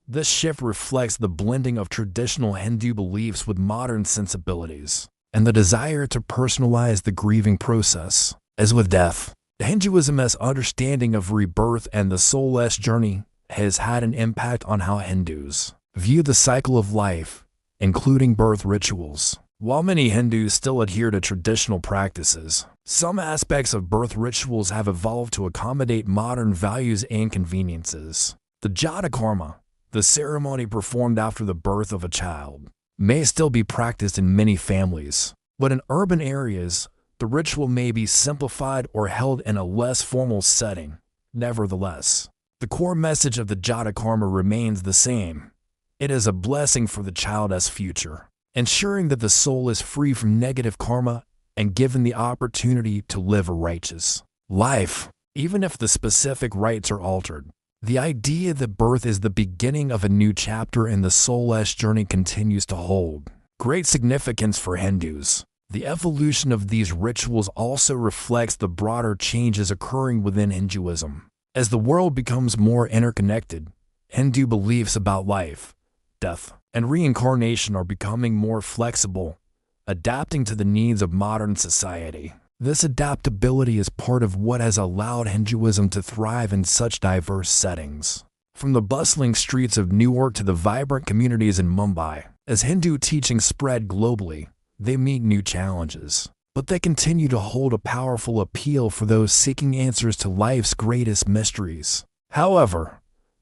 This shift reflects the blending of traditional Hindu beliefs with modern sensibilities and the desire to personalize the grieving process. As with death, Hinduism's understanding of rebirth and the soul's journey has had an impact on how Hindus view the cycle of life, including birth rituals. While many Hindus still adhere to traditional practices, some aspects of birth rituals have evolved to accommodate modern values and conveniences. The Jata Karma, the ceremony performed after the birth of a child, may still be practiced in many families, but in urban areas, the ritual may be simplified or held in a less formal setting. Nevertheless, the core message of the Jata Karma remains the same. It is a blessing for the child's future, ensuring that the soul is free from negative karma and given the opportunity to live a righteous life, even if the specific rites are altered. The idea that birth is the beginning of a new chapter in the soul's journey continues to hold great significance for Hindus. The evolution of these rituals also reflects the broader changes occurring within Hinduism. As the world becomes more interconnected, Hindu beliefs about life, death, and reincarnation are becoming more flexible, adapting to the needs of modern society. This adaptability is part of what has allowed Hinduism to thrive in such diverse settings. From the bustling streets of Newark to the vibrant communities in Mumbai, as Hindu teachings spread globally, they meet new challenges, but they continue to hold a powerful appeal for those seeking answers to life's greatest mysteries. However,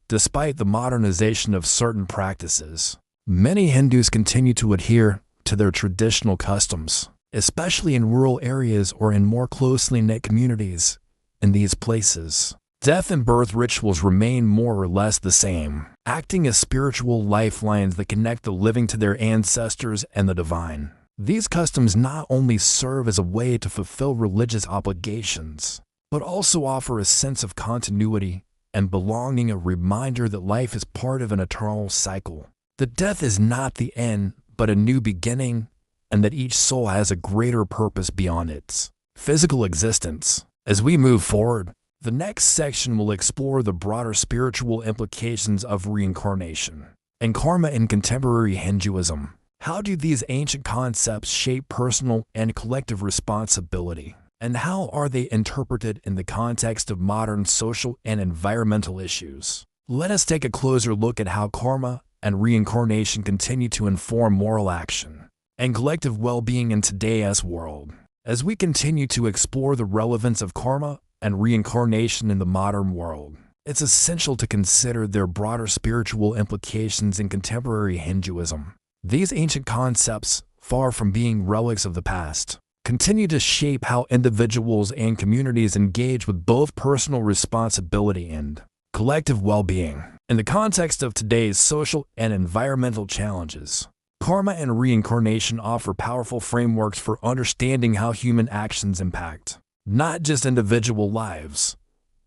despite the modernization of certain practices, many Hindus continue to adhere to their traditional customs especially in rural areas or in more closely knit communities. In these places, death and birth rituals remain more or less the same, acting as spiritual lifelines that connect the living to their ancestors and the divine. These customs not only serve as a way to fulfill religious obligations, but also offer a sense of continuity and belonging, a reminder that life is part of an eternal cycle. That death is not the end, but a new beginning, and that each soul has a greater purpose beyond its physical existence. As we move forward, the next section will explore the broader spiritual implications of reincarnation and karma in contemporary Hinduism. How do these ancient concepts shape personal and collective responsibility? And how are they interpreted in the context of modern social and environmental issues? Let us take a closer look at how karma and reincarnation continue to inform moral action and collective well-being in today's world. As we continue to explore the relevance of karma and reincarnation in the modern world, it's essential to consider their broader spiritual implications in contemporary Hinduism. These ancient concepts, far from being relics of the past, continue to shape how individuals and communities engage with both personal responsibility and collective well-being. In the context of today's social and environmental challenges, karma and reincarnation offer powerful frameworks for understanding how human actions impact not just individual lives,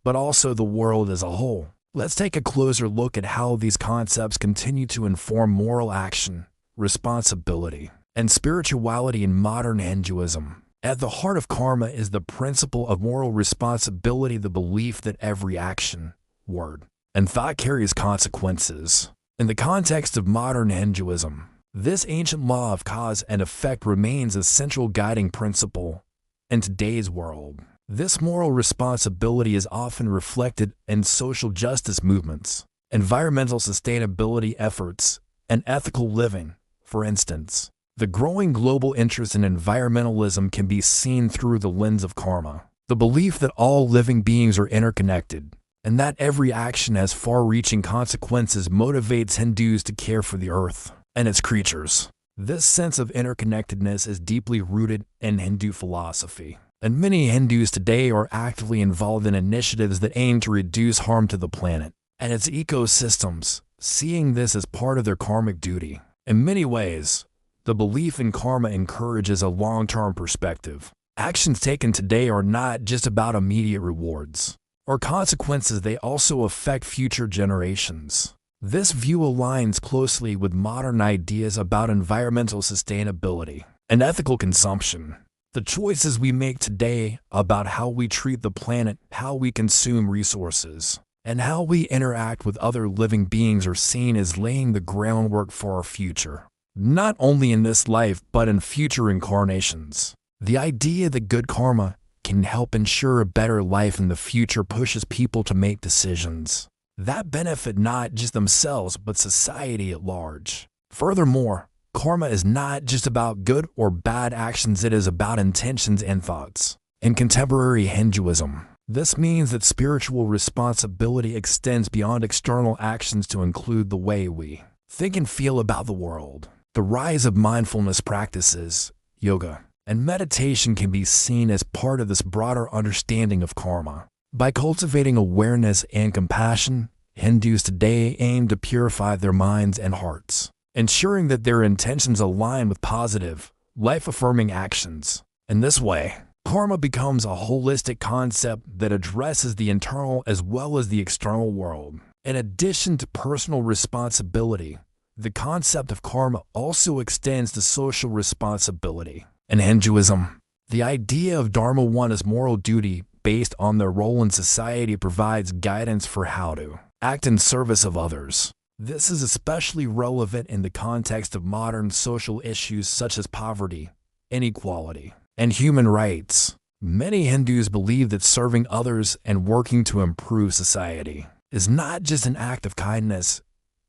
but also the world as a whole. Let's take a closer look at how these concepts continue to inform moral action, responsibility, and spirituality in modern Hinduism. At the heart of karma is the principle of moral responsibility, the belief that every action, word, and thought carries consequences. In the context of modern Hinduism, this ancient law of cause and effect remains a central guiding principle in today's world. This moral responsibility is often reflected in social justice movements, environmental sustainability efforts, and ethical living. For instance, the growing global interest in environmentalism can be seen through the lens of karma, the belief that all living beings are interconnected, and that every action has far-reaching consequences motivates Hindus to care for the earth and its creatures. This sense of interconnectedness is deeply rooted in Hindu philosophy, and many Hindus today are actively involved in initiatives that aim to reduce harm to the planet and its ecosystems, seeing this as part of their karmic duty. In many ways, the belief in karma encourages a long-term perspective. Actions taken today are not just about immediate rewards or consequences, they also affect future generations. This view aligns closely with modern ideas about environmental sustainability and ethical consumption. The choices we make today about how we treat the planet, how we consume resources, and how we interact with other living beings are seen as laying the groundwork for our future, not only in this life but in future incarnations. The idea that good karma can help ensure a better life in the future pushes people to make decisions that benefit not just themselves but society at large. Furthermore, karma is not just about good or bad actions, it is about intentions and thoughts. In contemporary Hinduism, this means that spiritual responsibility extends beyond external actions to include the way we think and feel about the world. The rise of mindfulness practices, yoga, and meditation can be seen as part of this broader understanding of karma. By cultivating awareness and compassion, Hindus today aim to purify their minds and hearts, ensuring that their intentions align with positive, life-affirming actions. In this way, karma becomes a holistic concept that addresses the internal as well as the external world. In addition to personal responsibility, the concept of karma also extends to social responsibility. In Hinduism, the idea of dharma, one is moral duty based on their role in society, provides guidance for how to act in service of others. This is especially relevant in the context of modern social issues such as poverty, inequality, and human rights. Many Hindus believe that serving others and working to improve society is not just an act of kindness,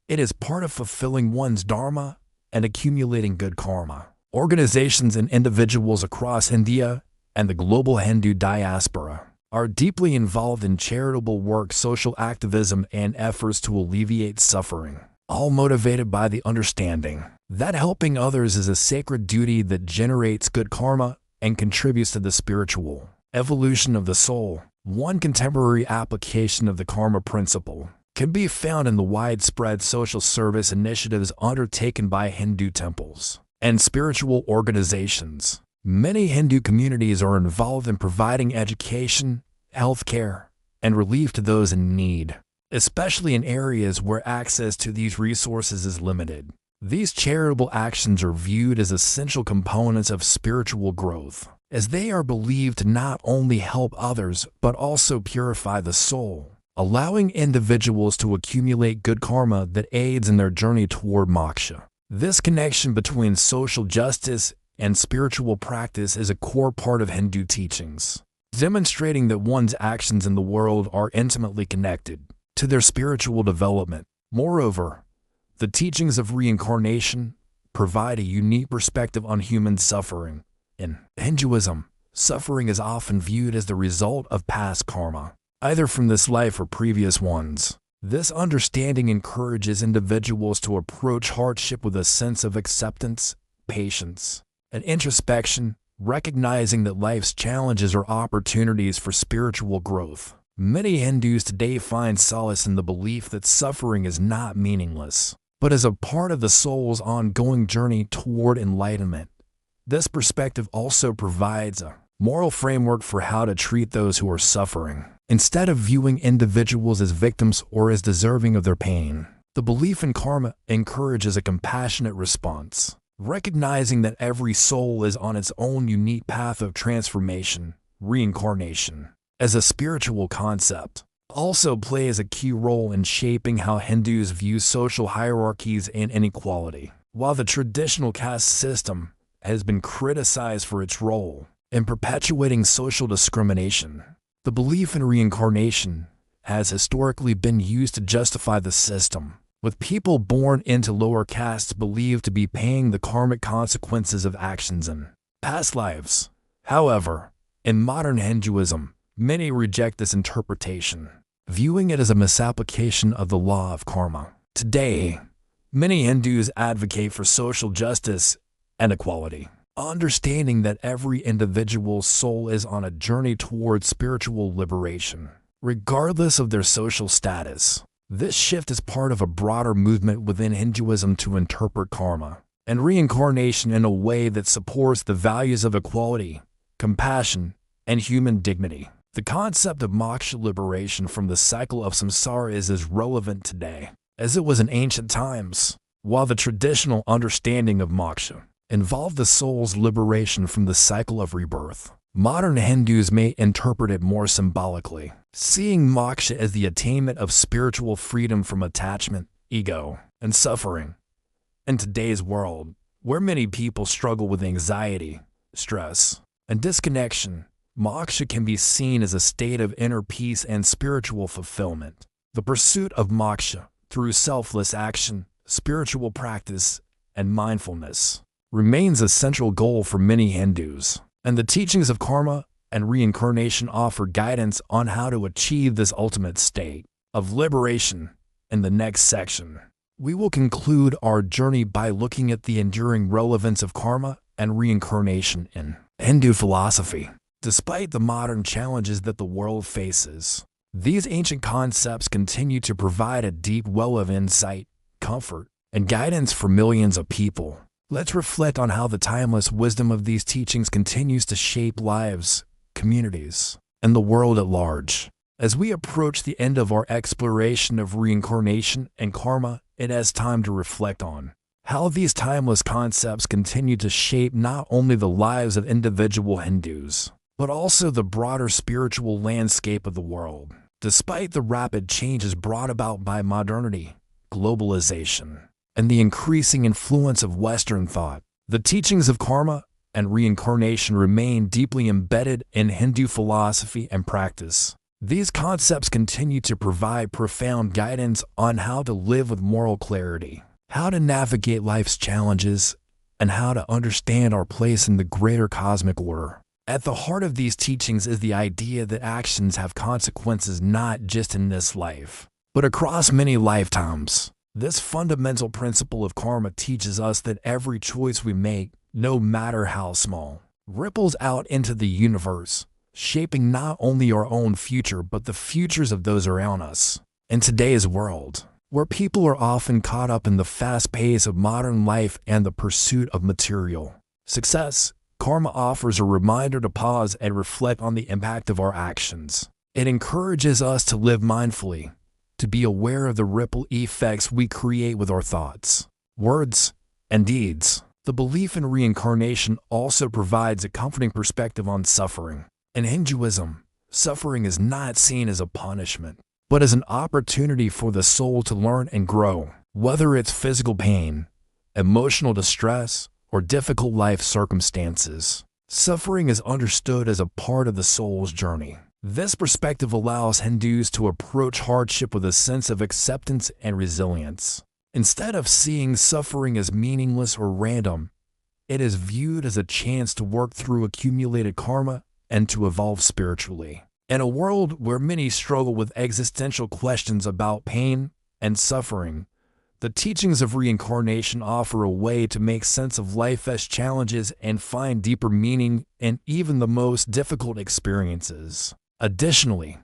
it is part of fulfilling one's dharma and accumulating good karma. Organizations and individuals across India and the global Hindu diaspora are deeply involved in charitable work, social activism, and efforts to alleviate suffering, all motivated by the understanding that helping others is a sacred duty that generates good karma and contributes to the spiritual evolution of the soul. One contemporary application of the karma principle can be found in the widespread social service initiatives undertaken by Hindu temples and spiritual organizations. Many Hindu communities are involved in providing education, healthcare, and relief to those in need, especially in areas where access to these resources is limited. These charitable actions are viewed as essential components of spiritual growth, as they are believed to not only help others but also purify the soul, allowing individuals to accumulate good karma that aids in their journey toward moksha. This connection between social justice and spiritual practice is a core part of Hindu teachings, demonstrating that one's actions in the world are intimately connected to their spiritual development. Moreover, the teachings of reincarnation provide a unique perspective on human suffering. In Hinduism, suffering is often viewed as the result of past karma, either from this life or previous ones. This understanding encourages individuals to approach hardship with a sense of acceptance, patience, and introspection, recognizing that life's challenges are opportunities for spiritual growth. Many Hindus today find solace in the belief that suffering is not meaningless, but is a part of the soul's ongoing journey toward enlightenment. This perspective also provides a moral framework for how to treat those who are suffering. Instead of viewing individuals as victims or as deserving of their pain, the belief in karma encourages a compassionate response, recognizing that every soul is on its own unique path of transformation. Reincarnation, as a spiritual concept, also plays a key role in shaping how Hindus view social hierarchies and inequality. While the traditional caste system has been criticized for its role in perpetuating social discrimination, the belief in reincarnation has historically been used to justify the system, with people born into lower castes believed to be paying the karmic consequences of actions in past lives. However, in modern Hinduism, many reject this interpretation, viewing it as a misapplication of the law of karma. Today, many Hindus advocate for social justice and equality, understanding that every individual's soul is on a journey towards spiritual liberation, regardless of their social status. This shift is part of a broader movement within Hinduism to interpret karma and reincarnation in a way that supports the values of equality, compassion, and human dignity. The concept of moksha, liberation from the cycle of samsara, is as relevant today as it was in ancient times. While the traditional understanding of moksha involved the soul's liberation from the cycle of rebirth, modern Hindus may interpret it more symbolically, seeing moksha as the attainment of spiritual freedom from attachment, ego, and suffering. In today's world, where many people struggle with anxiety, stress, and disconnection, moksha can be seen as a state of inner peace and spiritual fulfillment. The pursuit of moksha through selfless action, spiritual practice, and mindfulness remains a central goal for many Hindus, and the teachings of karma and reincarnation offer guidance on how to achieve this ultimate state of liberation. In the next section, we will conclude our journey by looking at the enduring relevance of karma and reincarnation in Hindu philosophy. Despite the modern challenges that the world faces, these ancient concepts continue to provide a deep well of insight, comfort, and guidance for millions of people. Let's reflect on how the timeless wisdom of these teachings continues to shape lives, communities, and the world at large. As we approach the end of our exploration of reincarnation and karma, it is time to reflect on how these timeless concepts continue to shape not only the lives of individual Hindus, but also the broader spiritual landscape of the world. Despite the rapid changes brought about by modernity, globalization, and the increasing influence of Western thought, the teachings of karma and reincarnation remain deeply embedded in Hindu philosophy and practice. These concepts continue to provide profound guidance on how to live with moral clarity, how to navigate life's challenges, and how to understand our place in the greater cosmic order. At the heart of these teachings is the idea that actions have consequences not just in this life, but across many lifetimes. This fundamental principle of karma teaches us that every choice we make, no matter how small, ripples out into the universe, shaping not only our own future but the futures of those around us. In today's world, where people are often caught up in the fast pace of modern life and the pursuit of material success, karma offers a reminder to pause and reflect on the impact of our actions. It encourages us to live mindfully, to be aware of the ripple effects we create with our thoughts, words, and deeds. The belief in reincarnation also provides a comforting perspective on suffering. In Hinduism, suffering is not seen as a punishment, but as an opportunity for the soul to learn and grow. Whether it's physical pain, emotional distress, or difficult life circumstances, suffering is understood as a part of the soul's journey. This perspective allows Hindus to approach hardship with a sense of acceptance and resilience. Instead of seeing suffering as meaningless or random, it is viewed as a chance to work through accumulated karma and to evolve spiritually. In a world where many struggle with existential questions about pain and suffering, the teachings of reincarnation offer a way to make sense of life's challenges and find deeper meaning in even the most difficult experiences. Additionally,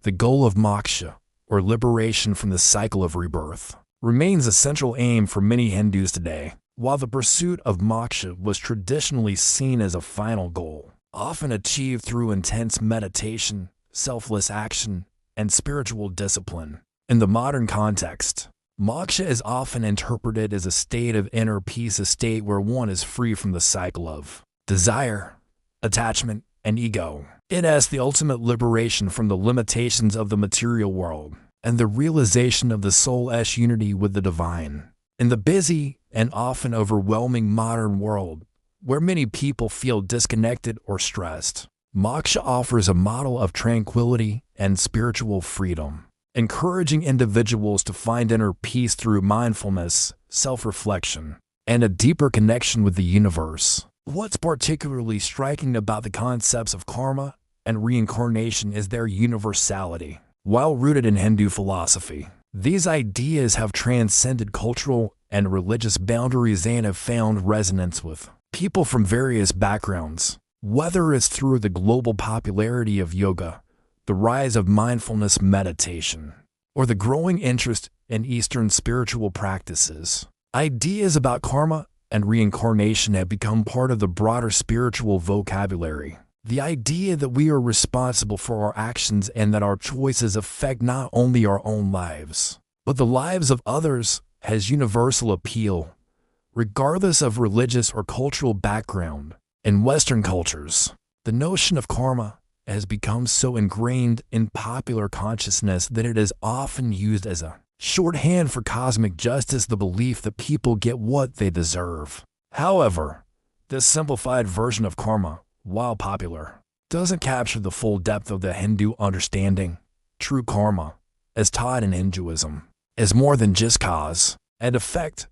the goal of moksha, or liberation from the cycle of rebirth, remains a central aim for many Hindus today. While the pursuit of moksha was traditionally seen as a final goal, often achieved through intense meditation, selfless action, and spiritual discipline, in the modern context, moksha is often interpreted as a state of inner peace, a state where one is free from the cycle of desire, attachment, and ego. It is the ultimate liberation from the limitations of the material world and the realization of the soul's unity with the divine. In the busy and often overwhelming modern world, where many people feel disconnected or stressed, moksha offers a model of tranquility and spiritual freedom, encouraging individuals to find inner peace through mindfulness, self-reflection, and a deeper connection with the universe. What's particularly striking about the concepts of karma and reincarnation is their universality. While rooted in Hindu philosophy, these ideas have transcended cultural and religious boundaries and have found resonance with people from various backgrounds. Whether it's through the global popularity of yoga, the rise of mindfulness meditation, or the growing interest in Eastern spiritual practices, ideas about karma and reincarnation have become part of the broader spiritual vocabulary. The idea that we are responsible for our actions and that our choices affect not only our own lives, but the lives of others has universal appeal, regardless of religious or cultural background. In Western cultures, the notion of karma has become so ingrained in popular consciousness that it is often used as a shorthand for cosmic justice, the belief that people get what they deserve. However, this simplified version of karma, while popular, doesn't capture the full depth of the Hindu understanding. True karma, as taught in Hinduism, is more than just cause and effect.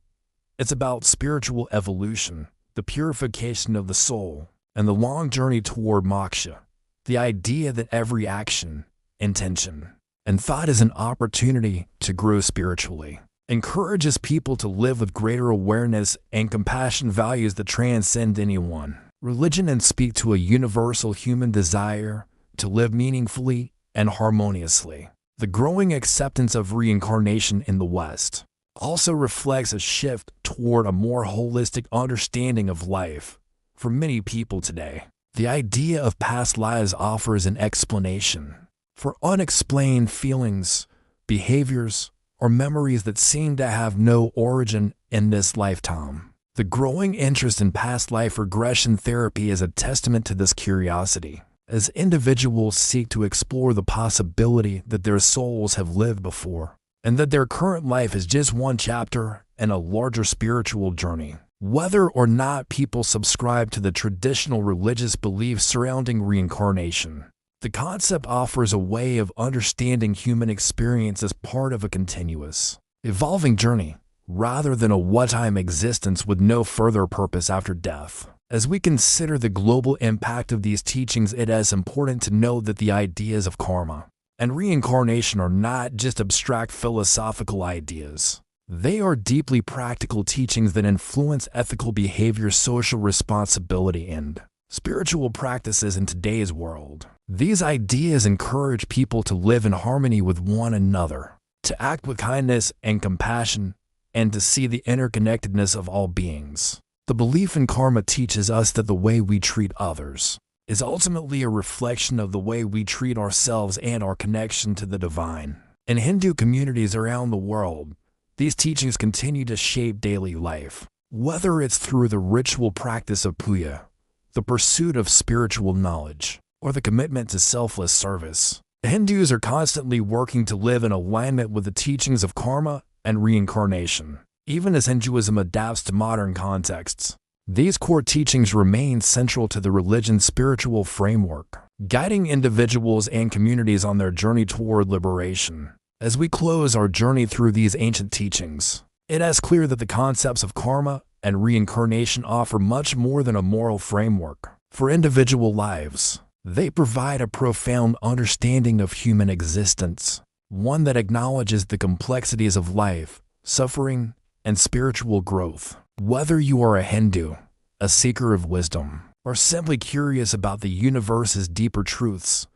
It's about spiritual evolution, the purification of the soul, and the long journey toward moksha. The idea that every action, intention, and thought is an opportunity to grow spiritually encourages people to live with greater awareness and compassion, values that transcend anyone religion and speak to a universal human desire to live meaningfully and harmoniously. The growing acceptance of reincarnation in the West also reflects a shift toward a more holistic understanding of life. For many people today, the idea of past lives offers an explanation for unexplained feelings, behaviors, or memories that seem to have no origin in this lifetime. The growing interest in past life regression therapy is a testament to this curiosity, as individuals seek to explore the possibility that their souls have lived before, and that their current life is just one chapter in a larger spiritual journey. Whether or not people subscribe to the traditional religious beliefs surrounding reincarnation, the concept offers a way of understanding human experience as part of a continuous, evolving journey, rather than a one-time existence with no further purpose after death. As we consider the global impact of these teachings, it is important to know that the ideas of karma and reincarnation are not just abstract philosophical ideas. They are deeply practical teachings that influence ethical behavior, social responsibility, and spiritual practices in today's world. These ideas encourage people to live in harmony with one another, to act with kindness and compassion, and to see the interconnectedness of all beings. The belief in karma teaches us that the way we treat others is ultimately a reflection of the way we treat ourselves and our connection to the divine. In Hindu communities around the world, these teachings continue to shape daily life. Whether it's through the ritual practice of puja, the pursuit of spiritual knowledge, or the commitment to selfless service, Hindus are constantly working to live in alignment with the teachings of karma and reincarnation. Even as Hinduism adapts to modern contexts, these core teachings remain central to the religion's spiritual framework, guiding individuals and communities on their journey toward liberation. As we close our journey through these ancient teachings, it is clear that the concepts of karma and reincarnation offer much more than a moral framework for individual lives. They provide a profound understanding of human existence, one that acknowledges the complexities of life, suffering, and spiritual growth. Whether you are a Hindu, a seeker of wisdom, or simply curious about the universe's deeper truths,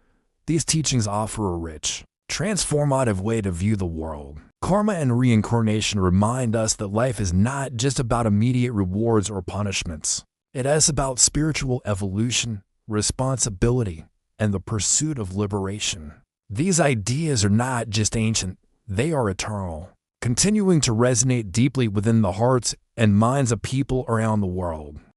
these teachings offer a rich, transformative way to view the world. Karma and reincarnation remind us that life is not just about immediate rewards or punishments. It is about spiritual evolution, responsibility, and the pursuit of liberation. These ideas are not just ancient, they are eternal, continuing to resonate deeply within the hearts and minds of people around the world.